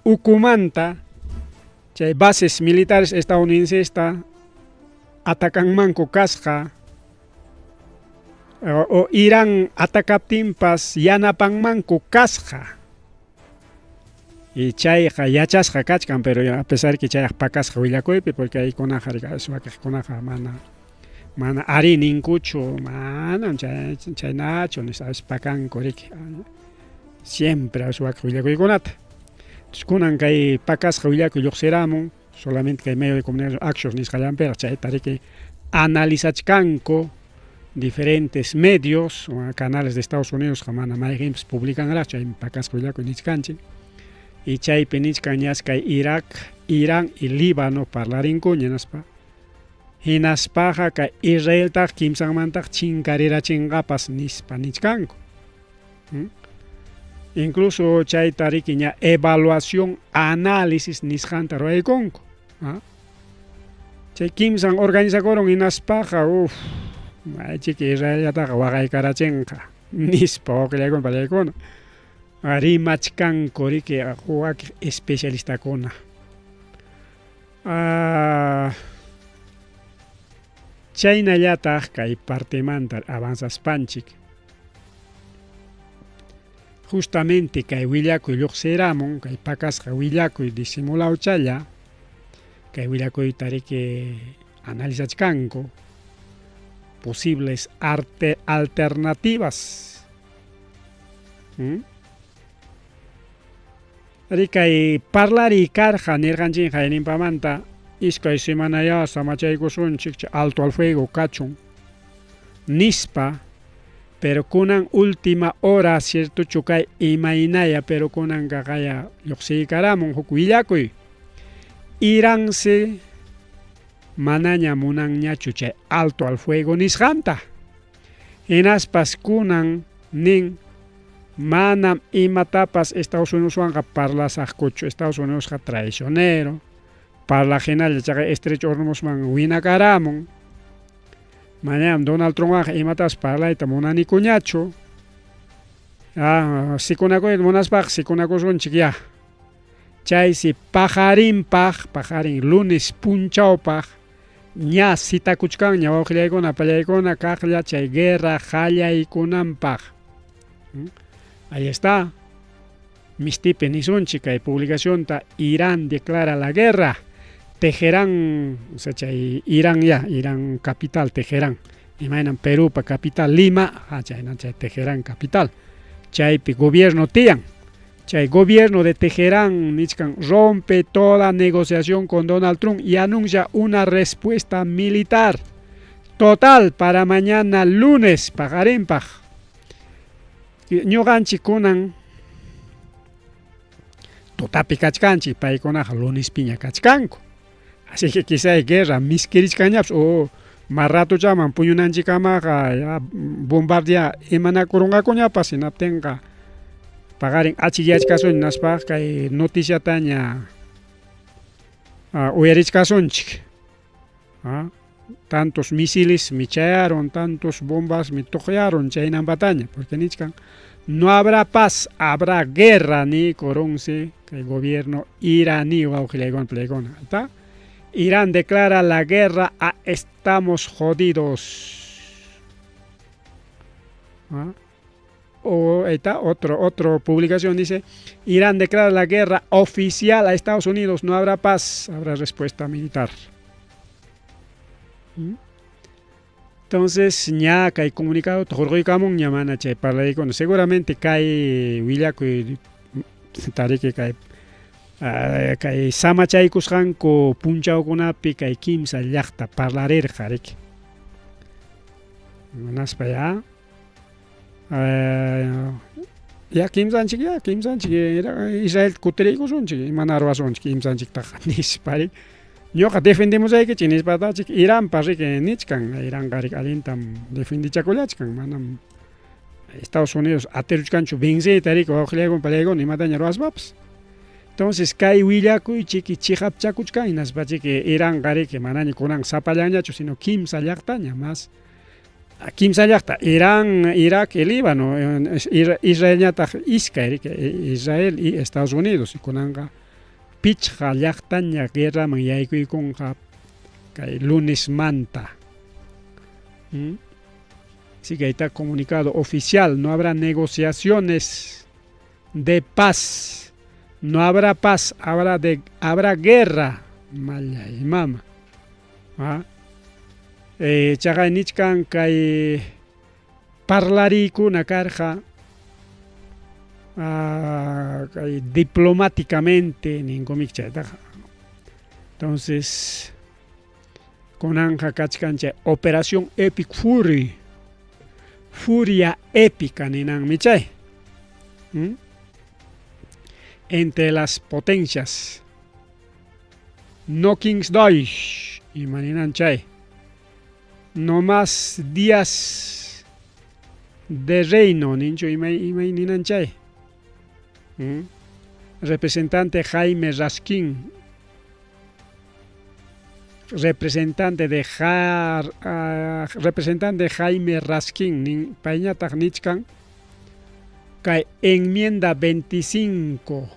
ukumanta chay bases militares estadounidenses atacanmanku kasqa o Irán atacaptinpas yanapanmanku kasqa y chayqa yachasqa kachkan, pero a pesar que chayqa pakasqa willakuypi porque aykunaqa suwakiqkunaqa mana ari ninkuchu manam chaynachu nisabes pakanku riki siempre suwakiq willakuykunata. Kunan kay pakasqa willakuy lluqsiramun solamente kay medio de comunicación Axios nisqallanpiqa chay tariki analizachkanku diferentes medios o canales de Estados Unidos mana mayqinpis publicanraq chay pakasqa willakuy nisqanchik y chaypi nisqan kay Irak, Irán y Líbano parlarinkuña naspa hinaspaqa kay Israeltaq kimsanmantaq chinkarirachinqapas nispa nisqanku. Incluso chay tariki ña evaluación análisis nisqanta ruraykunku. Chay kimsan organizakuron hinaspaqa maychiki Israelataqa waqaykarachinqa nispa wawqillaykuna pallaykuna rimachkanku riki wakiq especialistakuna. Chaynallataq kay partemanta avanzaspanchik justamente kay willakuy lluqsiramun, kay pakasqa willakuy disimulado challa, kay willakuy tariki analizachkanku posibles alternativas. Ari kay parlari karqa nirqanchin haynimpamanta iskay semanaya samachaykusunchik alto al fuego kachun nispa, pero kunan última hora cierto chukay imaynaya, pero kunan kakaya lluqsiykaramun huk willakuy iranse manaña munanñachu chay alto al fuego nisqanta. Hinaspas kunan nin manam imatapas Estados Unidoswanqa parlasaqkuchu, Estados Unidosqa traicionero, parlajinalla chay estrecho hormuzman winakaramun, manam Donald Trumpqa imatas parlayta munanikuñachu, sikunakuy munaspaq sikunakusunchik ya. Chaysi pajarin lunes punchawpaq ña sitakuchkanña wawqillaykuna pallaykuna kaqlla chay guerra qallaykunanpaq. Ahí está. Mistipi nisunchik kay publicacionta Irán declara la guerra. Teherán, o sea, chay Irán capital Teherán. Imaynan Perupa capital Lima, chayna chay Teherán capital. Chaypi gobierno tiyan. Chay gobierno de Teherán rompe toda negociación con Donald Trump y anuncia una respuesta militar total para mañana lunes. Pajarinpaj. Ñuqanchik kunan tutapi kachkanchik, paykunaqa lunes piña kachkanku. Así que quizá guerra miskirishkañapas o más rato llaman puñunanchikamaqa bombardea imanakurunqakuñapas hinaptinqa pagarin achillachkasun naspaq kay noticiataña uyarichkasunchik. Tantos misiles me echaron, tantos bombas me toquearon, chaynambataña, porque nichkan no habrá paz, habrá guerra ni corunce que el gobierno iraní o plegona. Irán declara la guerra a estamos jodidos. O esta otra publicación dice Irán declara la guerra oficial a Estados Unidos, no habrá paz, habrá respuesta militar. Entonces ya hay comunicado torgoikamun llamana chay parlaykuna seguramente kay willakuy tariki kay samachaykusqanku punchawkunapi kay kimsa llaqta parlarirqa riki manaspa ya kimsanchik Israel kutiriykusunchik imana ruwasunchik kimsanchiktaqa nispari ñuqa defendimusaykichik nispatachik Iránpa riki nichkan, Iránqa riki allintam defendichakullachkan, manam Estados Unidos ateruchkanchu vencita riki wawqillaykuna pallaykuna imataña ruwaspapas. Entonces kay willakuychiki chihapchakuchkan hinaspachiki Iránqa riki manaña kunan sapallañachu sino kimsa llaqtaña más. Kimsa llaqta Irán, Irak y Líbano, Israel ñataq iskay riki Israel y Estados Unidos kunanqa pichqa llaqtaña guerraman yaykuykunqa kay lunes manta. Así que ahí está comunicado oficial, no habrá negociaciones de paz, no habrá paz, habrá guerra. Malla y mama. Chaqay nichkan kay parlarikuna karqa diplomáticamente ningún chaytaqa. Entonces kunanja kachkancha operación Epic Fury, furia épica ninan michay, entre las potencias no King's Deutsch y maninan chay no más días de reino nincho imay ninan chay. Representante Jaime Raskin, representante Jaime Raskin nin pañataq nichkan kay enmienda 25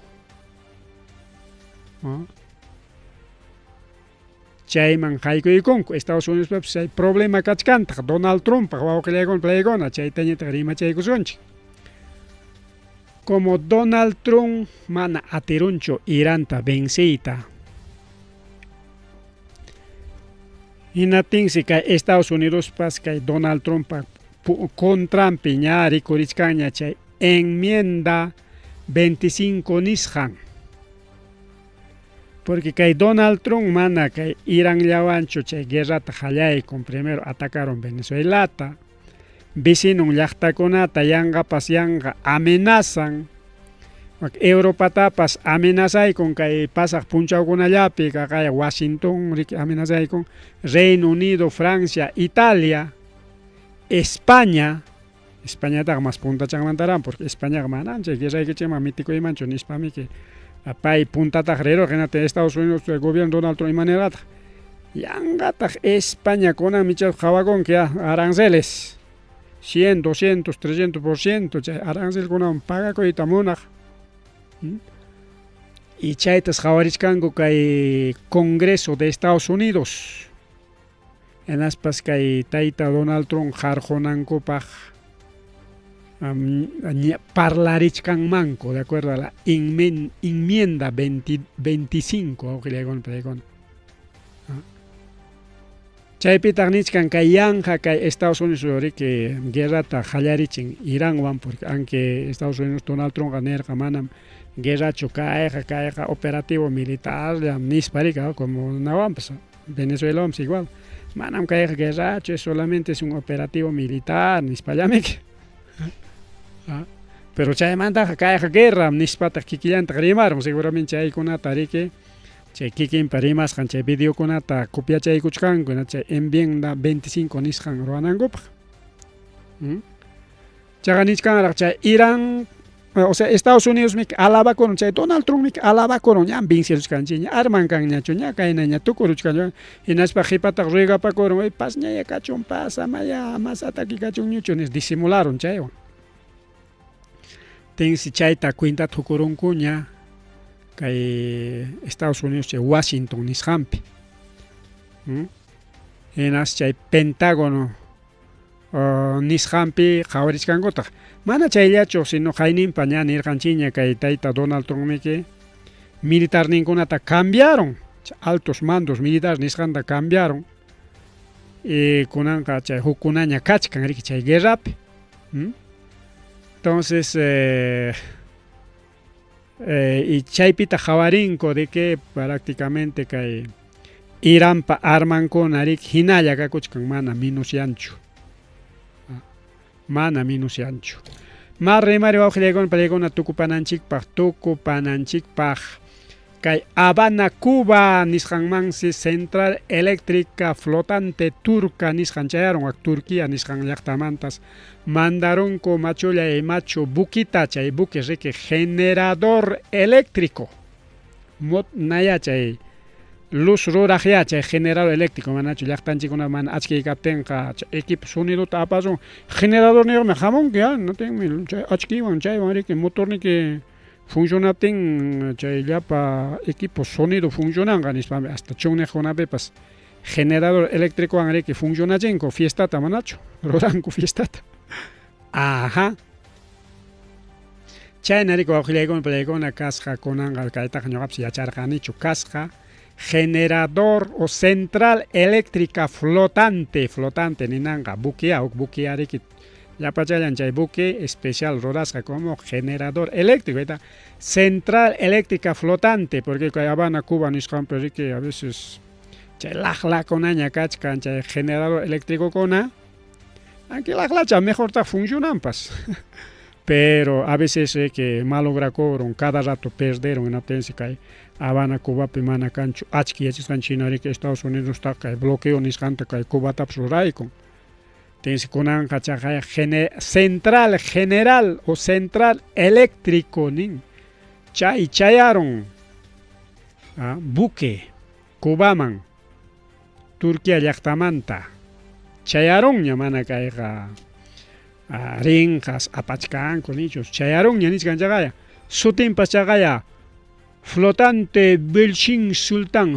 chayman haykuykunku Estados Unidos hay problema kachkantaq Donald Trump wawqillaykuna pallaykuna chaytañataq rimachaykusunchik. como Donald Trump mana atiruncho Iranta vencita. Inatinsi kay Estados Unidos pas kay Donald Trump contra piñari kurichkaña chay enmienda 25 nishan. Porque kay Donald Trump mana kay Irán llawancho chay guerrata con primero atacaron Venezuelata. Vecinos llaqtakunata yanqapas yanqa amenazan. Europa tapas amenazaykun kay pasaq punchawkunallapi kay Washington amenazaykun, Reino Unido, Francia, Italia, España taqa mas puntachanmantaran porque España manancha guerraykichima mitikuymanchu nispami que pay puntataq rero qinata Estados Unidos el gobierno Donald Trump imanirata yanqataq España kuna michas qhawakunki aranceles 100, 200, 300% chay arancelkunawan pagakuyta munaq. Y chaytas qhawarishkanku kay Congreso de Estados Unidos enaspas kay tayta Donald Trump qarqunankupaq parlarichkanmanku de acuerdo a la enmienda 25 chaypitaq nichkan kay yanqa kay Estados Unidos que guerrata qallarichin Iránwan porque aunque Estados Unidos Donald Trump nerqa manam guerracho kayqa operativo militar nisparika como nawanpas Venezuela igual manam kayqa guerracho solamente es un operativo militar nispallamik pero chaymanta kayqa guerra nispata kikillanta rimaron seguramente chaykunata riki chay kikinpa rimasqan chay videokunata copiachaykuchkanku chay enmienda 25 nisqan ruwanankupaq chaqa nichkanraq chay Irán o sea Estados Unidos mik alabakuron chay Donald Trump mik alabakuron ña vinciruchkanchik ña armankanñachu ña kayna ña tukuruchkanchu hinaspa qhipataq ruigapakuron pas ña kachun pasa maya masata kikachunñuchu nis disimularon chaywan tensi chayta cuenta tukurunkuña kay Estados Unidos chay Washington nisqanpi hinas chay Pentágono nisqanpi qhawarishkankutaq mana chayllachu sino qayninpa ña nirqanchikña kay tayta Donald Trump miki militar ninkunata cambiaron altos mandos militares nisqanta cambiaron y kunanqa chay hukkunaña kachkan riki chay guerrapi entonces y chaypita qhawarinko de que prácticamente kay Iránpa armankuna riki hinalla kakuchkan mana minusianchu más rimari wawqillaykuna tukupananchikpaq kay Habana Cuba nisqanmansi central eléctrica flotante turca nisqan chayaron Turquía nisqan llaqtamantas mandaronku machulla machu buquita chay buque riki generador eléctrico naya chay luz ruraqya chay generador eléctrico manachu llaqtanchikkuna mana achkay kaptinqa equipo sonidota apasun generador niyuqmi hamunki no tenmi chay achkiywan chaywan riki motorniki funcionaptin chay llapa equipo sonido funcionanqa nispami hasta chunniqkunapipas generador eléctricowan riki funcionachinku fiestata manachu ruranku fiestata chayna riki wawqillaykuna kasqa kunanqa kaytaqa ñuqapis yacharqanichu kasqa generador o central eléctrica flotante ninanga buquea riki llapachallan chay buque especial rurasqa como generador eléctrico central eléctrica flotante porque kay Habana Cuba nisqanpi riki a veces chay laqlakunaña kachkan chay generador eléctrico kuna aunque laqlacha mejor ta funcionanpas pero a veces que malogracoron cada rato perderon en atención kay Habana Cubapi mana kanchu achkiyachisqanchina riki Estados Unidos ta kay bloqueo nisqanta kay Cubatapas ruraykun tensi kunanqa chay central general o central eléctrico nin chayaron buque Cubaman Turquía llaqtamanta chayaronña mana kayqa rinqas apachkanku nichus chayaronña nisqanchaqaya sutinpas chaqaya flotante Belchin Sultan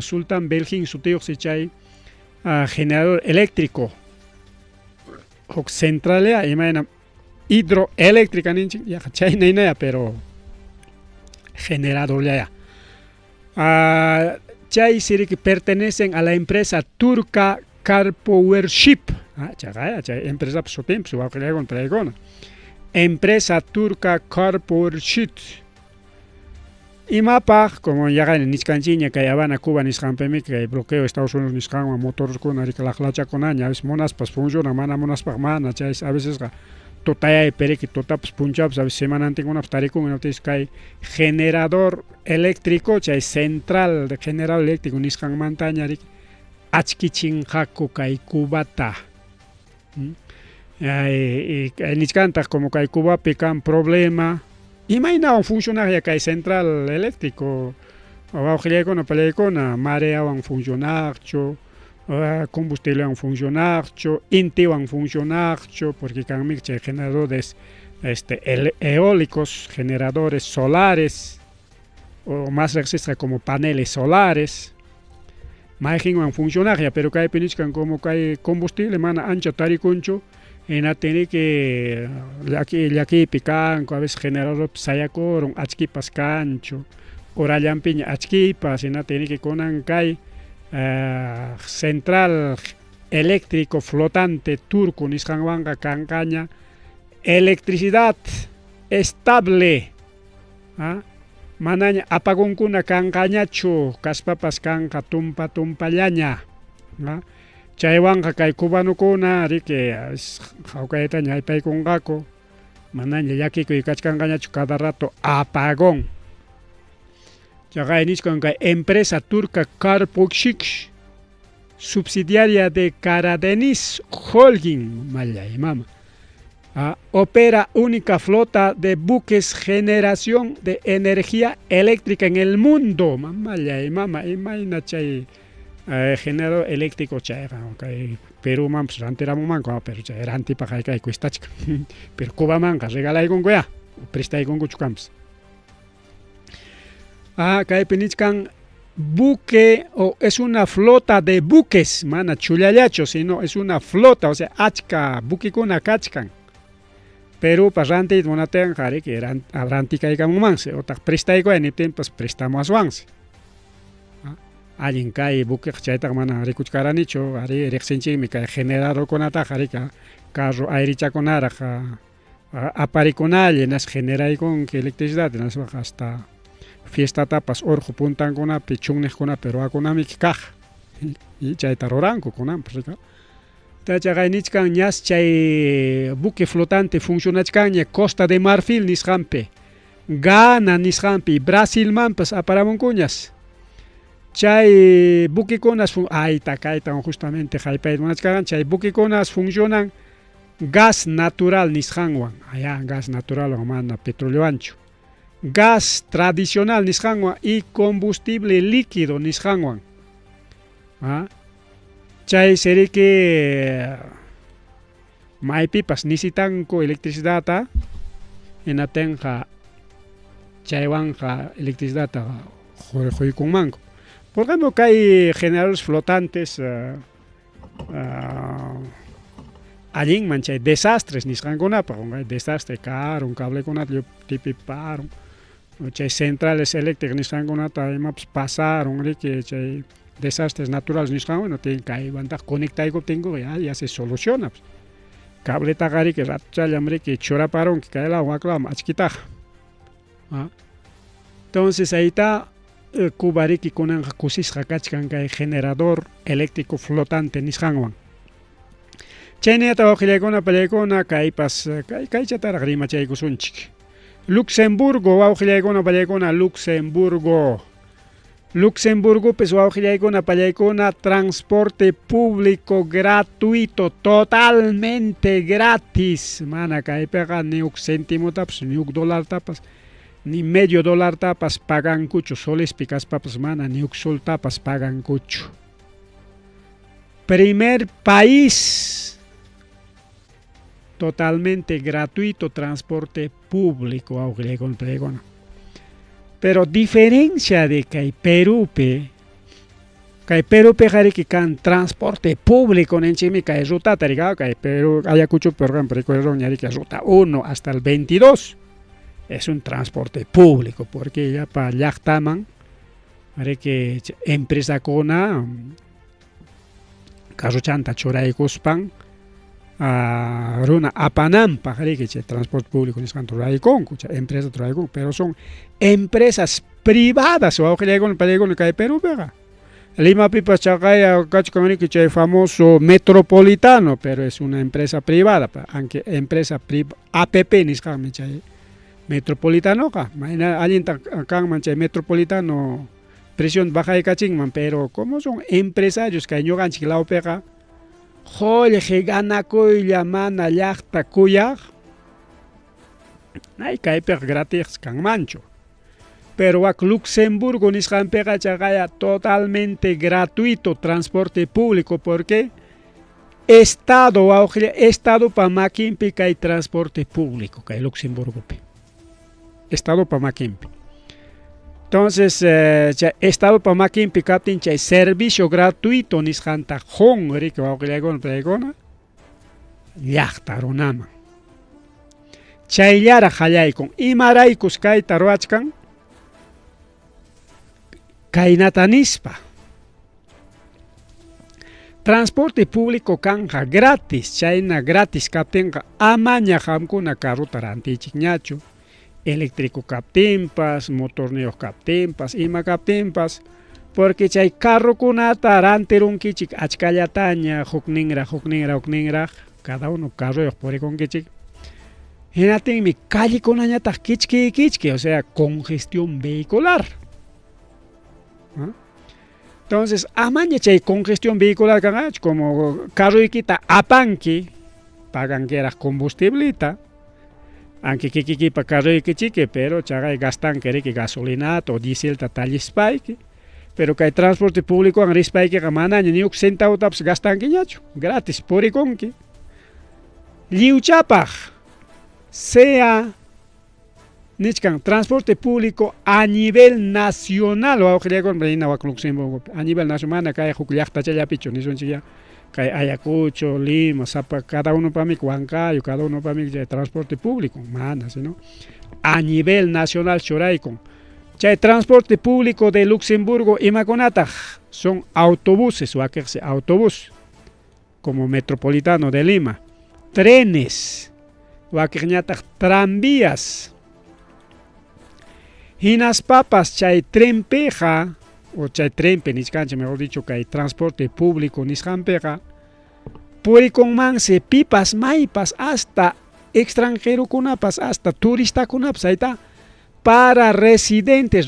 Belchin sutiyuqsi chay generador eléctrico huk centralia imayna hidroeléctrica ninchik ya chay naynaya pero generador ya. Chay sirik pertenecen a la empresa turca Carpowership. Chay empresa psopim suaqilegon pregon. Empresa turca Carpowership. Imapaj, como ya en Niscanchiña, que Habana, Cuba, Niscampemi, que bloqueo Estados Unidos, Niscama, motores con Aricalaclacha con aña, a veces monas, pues funciona, mana, monas, mana, a veces totaya y perequi, totaps, punchaps, a veces semana tengo una abstarico, una vez que hay generador eléctrico, chay central de generador eléctrico, Niscan Montaña, Achkichin Haku, Kai Cubata. Y Niscanta, como Kai Cuba, pican problema. Imagina un funcionario que hay central eléctrico, o no pelea marea van funcionar, combustible van funcionar, inti van funcionar, porque can generadores eólicos, generadores solares, o más extra como paneles solares, imagina van funcionar, pero que hay peniscan como que hay combustible, mana ancha tariconcho. En la tiene que aquí pican, a veces generador sayacor, achkipas cancho, orayan piña achkipas, en la tiene que conan kai central eléctrico flotante turco, niscanwanga cancaña, electricidad estable, manaña apagón kuna cancañacho, caspapas canca tumpa llaña, Chaywanqa kay cubano kuna riki hawkayta ñaypaykunqaku manaña llakikuy kachkanqañachu cada rato apagón. Chaqay nisqan kay empresa turca Carpowership subsidiaria de Caradenis Holding mallay mama. Opera única flota de buques generación de energía eléctrica en el mundo. Mallay mama imagina chay generador eléctrico chayqa okay. Perú man pues rantiramo manco pero chay ranti pa kay cuestachka pero Cuba manca regalay con goya prestay con guchucams kay penichkan buque o es una flota de buques mana chulallacho sino es una flota o sea achka buque con kachkan Perú pa ranti monaten jari que ranti kay kamumanse o tak prestay ko en tiempos prestamos wanse alguien cae buque chayta mana rikuchkaranicho ari rexenchi mi cae generador conata jarika carro airicha conara apariconal nas genera con electricidad nas hasta fiesta tapas orjo puntan con pichungnes con pero aconami kaj y chayta roranco con amprika ta chagainichkan ñas chay buque flotante funcionachkan Costa de Marfil nishampe Ghana nishampe Brasil mampas aparamoncuñas Chay buqueconas kaitan justamente chay buqueconas funcionan gas natural nishanwan allá gas natural o mana petróleo ancho gas tradicional nishanwan y combustible líquido nishanwan chay sería que maipipas nisitanko electricidad en atenja chaywanja electricidad joy con manco. Por ejemplo, que hay generadores flotantes, allí hay desastres, ni se han desastre caro, un cable con atrio tipiparo, hay centrales eléctricas, ni se han pasaron, hay desastres naturales, ni se han tienen que hay banda conectar y tengo ya se soluciona. Cable tagari que rato chalambre que chora parón que cae el agua clama, achquita. Entonces ahí está. Kubariki kunan kusis hakachkan kay generador eléctrico flotante nishanwan. Chaynata ojilaykuna pallaykuna kaypas kay chatara grima chaykusunchik. Luxemburgo ojilaykuna pallaykuna Luxemburgo pues ojilaykuna pallaykuna transporte público gratuito totalmente gratis. Mana kaypega ni uk céntimo tapas ni uk dólar tapas. Ni medio dólar tapas pagan cucho, soles picas papas mana, ni uxol tapas pagan cucho. Primer país totalmente gratuito transporte público, pero diferencia de que Perú, Kay Perú pejari que can transporte público en chimi kay ruta tarigao kay Perú Ayacucho por ejemplo que ruta 1 hasta el 22 es un transporte público porque ya para Llaqtaman haré que empresa kona carrochanta choraykuspan runa apanampa haré que transporte público es canto raikon empresa traikon pero son empresas privadas o que con kay Perú pega Lima Pipa Chacaya, que es famoso metropolitano, pero es una empresa privada, aunque empresa APP ni es metropolitano, alguien acá metropolitano, presión baja de cachingman, pero como son empresarios que no ganan la opera, joder, que gana cuya mana yachta cuya, hay que per gratis can mancho. Pero a Luxemburgo ni se totalmente gratuito transporte público porque Estado para Maquimpi que hay transporte público que hay Luxemburgo. Estado para Maquimpi. Entonces, Estado para Maquimpi captain hay servicio gratuito ni se canta con rico pregona yachtaronama. Chaylara hayaikon imaraikus kai taruachkan Kainatanispa. Transporte público canja gratis, China gratis captenga amaña hamkuna carro taranti chiñacho, eléctrico captempas, motorneo captempas, ima captempas, porque chay carro kuna taranterun kichik achkallataña, hukningra, cada uno carro yo por con kichik. Genaten mi calle con añata kichki, o sea, congestión vehicular. Entonces, amaña chay congestión vehicular como carro y quita apanqui, pagan que era combustiblita, aunque que para carro y que pero chaga gastan que gasolinato o diésel tal spike, pero que hay transporte público en spike que manan ni un centavo taps gastan que gratis por y con que liuchapaj sea Nichkan, transporte público a nivel nacional, o a nivel nacional, acá hay Jucliachta Chayapicho, ni son chilla, Ayacucho, Lima, Zapa, cada uno para mí, Huancayo, cada uno para mí de transporte público, manda, ¿no? A nivel nacional, Choraicon. Chay transporte público de Luxemburgo y Maconata son autobuses, o aquelse autobús, como metropolitano de Lima, trenes, o aquelse tranvías. Hinas papas chay trempeja o chay trempe niscancha mejor dicho que hay transporte público niscampeja puri con manse pipas maipas hasta extranjero kunapas hasta turista kunapas ahí está para residente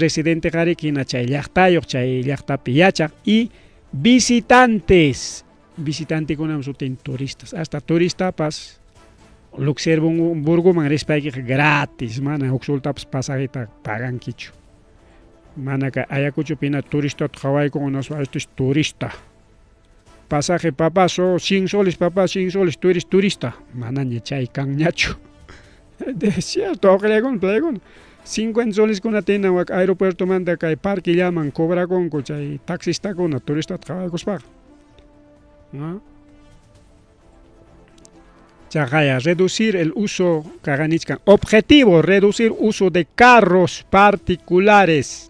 jarikina chay llaqtayoq chay llaqtapi yachaq y visitantes kunam sutin turistas hasta turistapas Luxemburgo man respecti gratis mana uxultaps pasajita pagan kichu mana ka Ayacucho pina turista Hawaii con unos estos turista pasaje papá so 100 soles papá 100 soles turista mana ni chay kan ñacho de cierto plegon 50 soles con atena wak aeropuerto manda kay parque llaman cobra con chay taxista con turista Hawaii cospa ¿no? Reducir el uso, objetivo, reducir uso de carros particulares.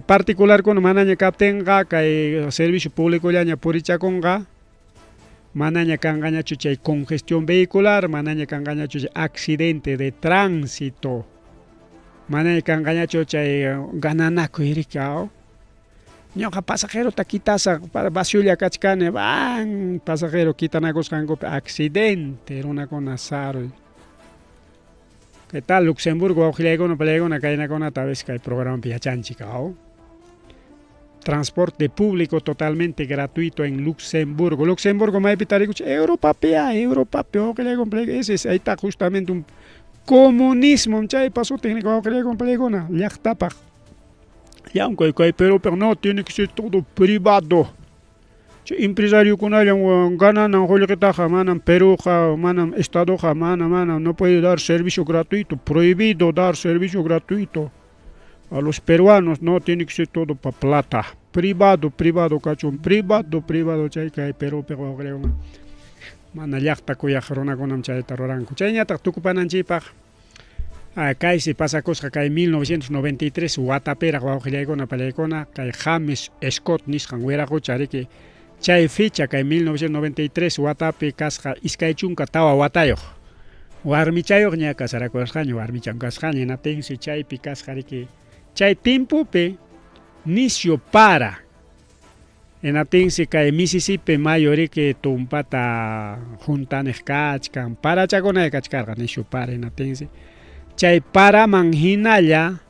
Particular con manaña captenga, que servicio público ya puricha conga, manaña cangaña chucha congestión vehicular, manaña cangaña chucha accidente de tránsito, manaña cangaña chucha gananaco iricao. Ñoqa pasajero taquitasa para basulla cachcane van pasajero quitanacos cango accidente una con azar. ¿Qué tal Luxemburgo auxiliago no pelego na cadena con tal vez que hay programa piachanchicao? Transporte público totalmente gratuito en Luxemburgo. Luxemburgo mai pitarico Europa pea auxiliago ese ahí está justamente un comunismo, chay paso técnico auxiliago pelego na llaqtapaj. Ya aunque pero no tiene que ser todo privado. Empresario con alguien ganan en manan Perú, manan Estado, manan no puede dar servicio gratuito, prohibido dar servicio gratuito. A los peruanos no tiene que ser todo para plata. Privado, cachón, privado, chay kay Perú creo. Mana llaqta kuyajarunakunam chayta ruranku. Chayñataq tukupananchipaq kaysi pasacusqa kay 1993 watapiraq wawqillaykuna pallaykuna kay James Scott nisqan wiraqucha riki chay fecha kay 1993 watapi kasqa iskay chunka tawa watayuq warmichayuq ña kasarakurasqaña warmichan kasqaña hinaptinsi chaypi kasqa riki chay timpupi nisyu para hinaptinsi kay Mississippi mayo riki tumpata juntanej kachkan parachakunay kachkarqa nisyu para hinaptinsi chay paraman hinalla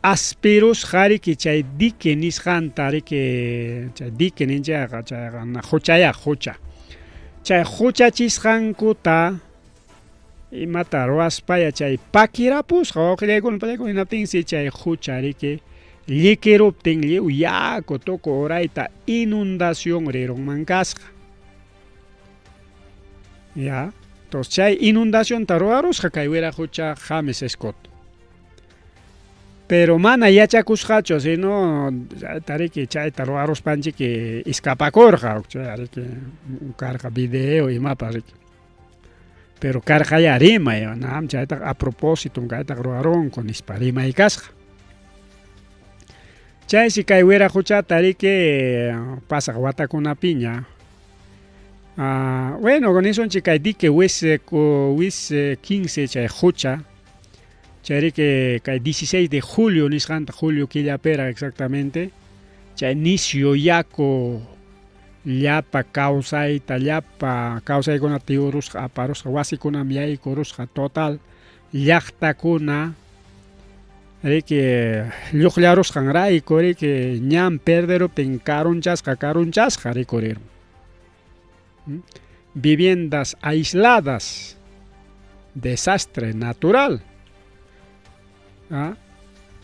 aspirus riki chay dique nisqanta riki chay dique ninchaqa chayqa huchaya hucha chay huchachisqankuta imata ruwaspaya chay pakirapusqa wawqillaykuna pallaykuna hinaptinsi chay hucha riki llikiruptin lliw yaku tuku urayta inundación rirunman kasqa ya entonces chay inundación ta ruwarusqa kay wiraqucha James Scott pero mana yachakusqachu sino tariki chayta ruwaruspanchiki escapakurqa chay riki karqa video imapas riki pero karqa ya rimay nam chayta a propósito kayta ruwarunku nispa rimay kasqa chaysi kay wiraquchata riki pasaq watakunapiña bueno con eso kay dique wis 15 chay hucha chay riki kay 16 de julio nisqanta julio killapera exactamente chay nisyu yaku llapa kawsaykunata yurusqa aparusqa wasikunam yaykurusqa total llaqtakuna riki lluqllarusqanrayku riki ñam perderuptin karunchasqa rikurirun viviendas aisladas desastre natural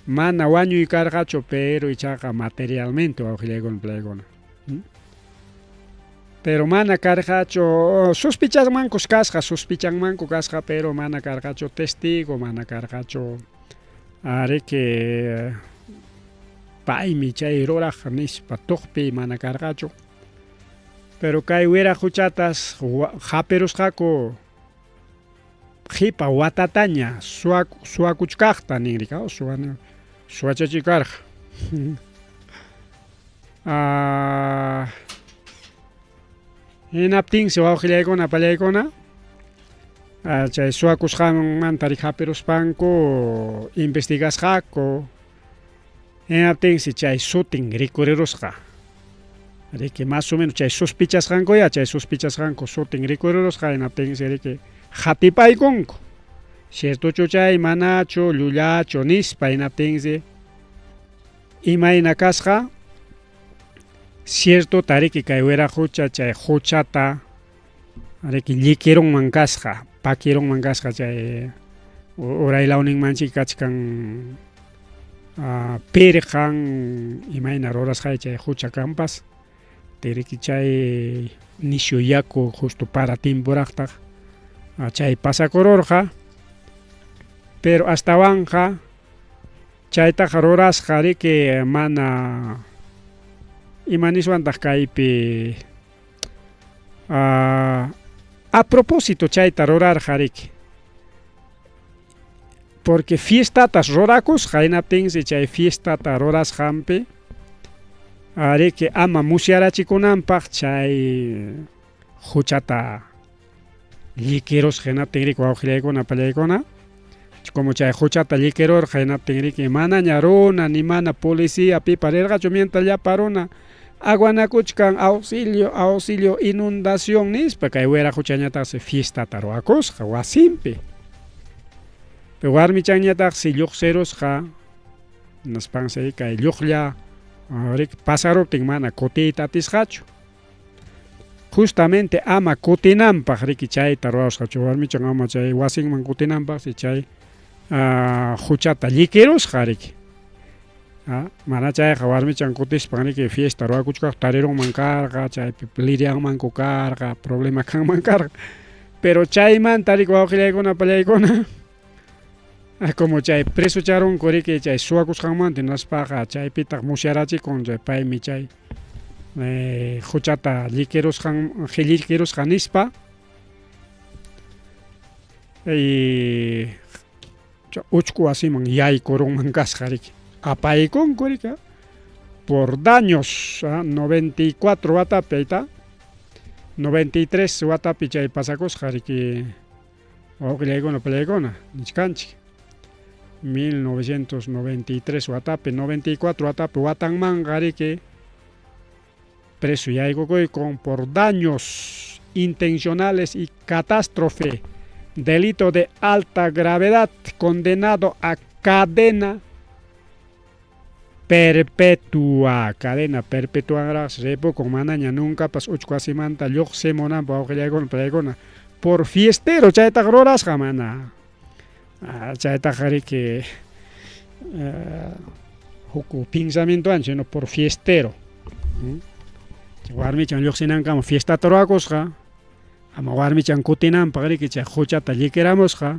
mana wañuykarqachu pero ichaqa materialmente wawqillaykuna pallaykuna pero mana karqachu sospichanmanku kasqa pero mana karqachu testigo mana karqachu riki paymi chay ruraq nispa tuqpi mana karqachu pero kay wiraquchatas hapirusqaku qipa watataña suwakuchkaqta ninrika suwachachikarqa hinaptinsi wawqillaykuna pallaykuna chay suwakusqanmanta hapiruspanku investigasqaku hinaptinsi chay sutin rikurirusqa riki más o menos chay sospechasqanku sutin rikurirusqa hinaptinsi riki hatipaykunku ciertochu chay manachu llullachu nispa hinaptinsi imayna kasqa cierto tariki kay wiraqucha chay huchata riki llikirunman kasqa pakirunman kasqa chay uraylawninmanchik kachkan pirqan imayna rurasqa chay hucha kampas riki chay nisyu yaku justo para timpuraqtaq chay pasakururqa pero astawanqa chaytaqa rurasqa riki mana imaniswantaq kaypi a propósito chayta rurarqa riki porque fiestatas rurakusqa hinaptinsi chay fiestata rurasqanpi riki ama musyarachikunanpaq chay huchata llikirusqa hinaptin riki wawqillaykuna pallaykuna como chay huchata llikirurqa hinaptin riki manaña runa ni mana policía pipa rirqachu mientras llapa runa aguanakuchkan auxilio inundación nispa kay wiraquchañataqsi fiestata ruwakusqa wasinpi pero warmichanñataqsi lluqsirusqa naspansi kay lluqlla pasaruptin mana kutiyta atisqachu justamente ama kutinanpaq riki chayta ruwasqachu warmichan ama chay wasinman kutinanpaqsi chay huchata llikirusqa riki mana chayqa warmichan kutishpan riki fiesta ruwakuchkaq tarirunman karqa chaypi lirianmanku karqa problema kanman karqa pero chaymanta riki wawqillaykuna pallaykuna Como chay preso charon koriki chay suakusqanmanta naspaqa chaypitaq musyarachikun chay paymi chay huchata lliqirusqa nispa uchku wasiman yaykurunman kasqariki apaykun kurika por daños 94 watapi ayta 93 watapi chay pasakusqariki wawqillaykuna palaykuna nishkanchik 1993 watapi 94 watapi watanmanqa riki preso yaykukuykun por daños intencionales y catástrofe, delito de alta gravedad, condenado a cadena perpetua. Cadena perpetua repo con manaña nunca pas uchkuasimanta lluqsimunanpa wawqillaykuna palaykuna por fiestero chaytaq rurasqa mana chaytaq riki huku pensamiento ancho sino por fiestero. Warmichan lluqsinankama fiestata rurakusqa ama warmichan kutinanpaq riki chay huchata lliqiramusqa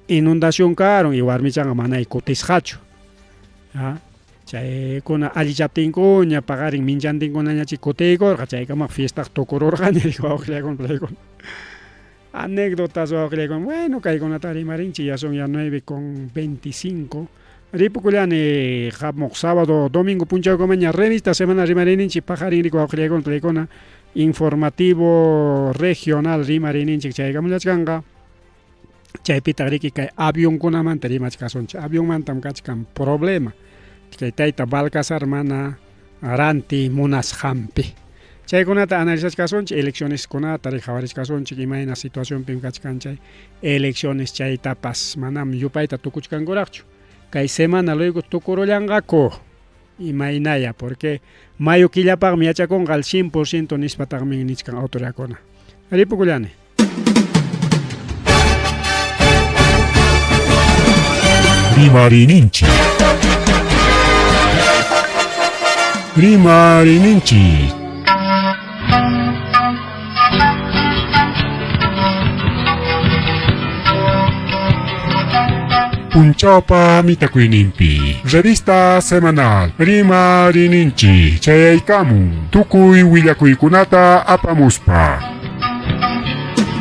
inundación karon y warmichanqa mana kutisqachu. Chaykuna allichaptinkuña paqarin minchantinkunañachi kutiykurqa chaykamaq fiestaq tukururqani wawqillaykuna palaykuna. Anécdotas wawqillaykuna bueno kaykunata rimarinchik ya son ya 9:25 ripukullani hamuq sábado domingo punchawkumaña revista semana rimarininchik pajarinrik wawqillaykuna palaykuna informativo regional rimarininchik chaykamallachkanqa chaypita riki kay avionkunamanta rimachkasunchik avionmantam kachkan problema kay tayta Balcazar mana ranti munasqanpi chaykunata analizachkasunchik eleccioneskunata riqhawarishkasunchik imayna situacionpi kachkan chay elecciones chaytapas manam yupayta tukuchkankuraqchu kay semana luego tukurullanqaku imaynaya porque mayo killapaqmi yachakunqa al 100% nispataqmi nichkan autoridadkuna ripukullani. Rimarininchi. Rimarininchi. Punchawpa mitakuynimpi revista semanal Rimarininchi chayaykamun tukuy willakuykunata apamuspa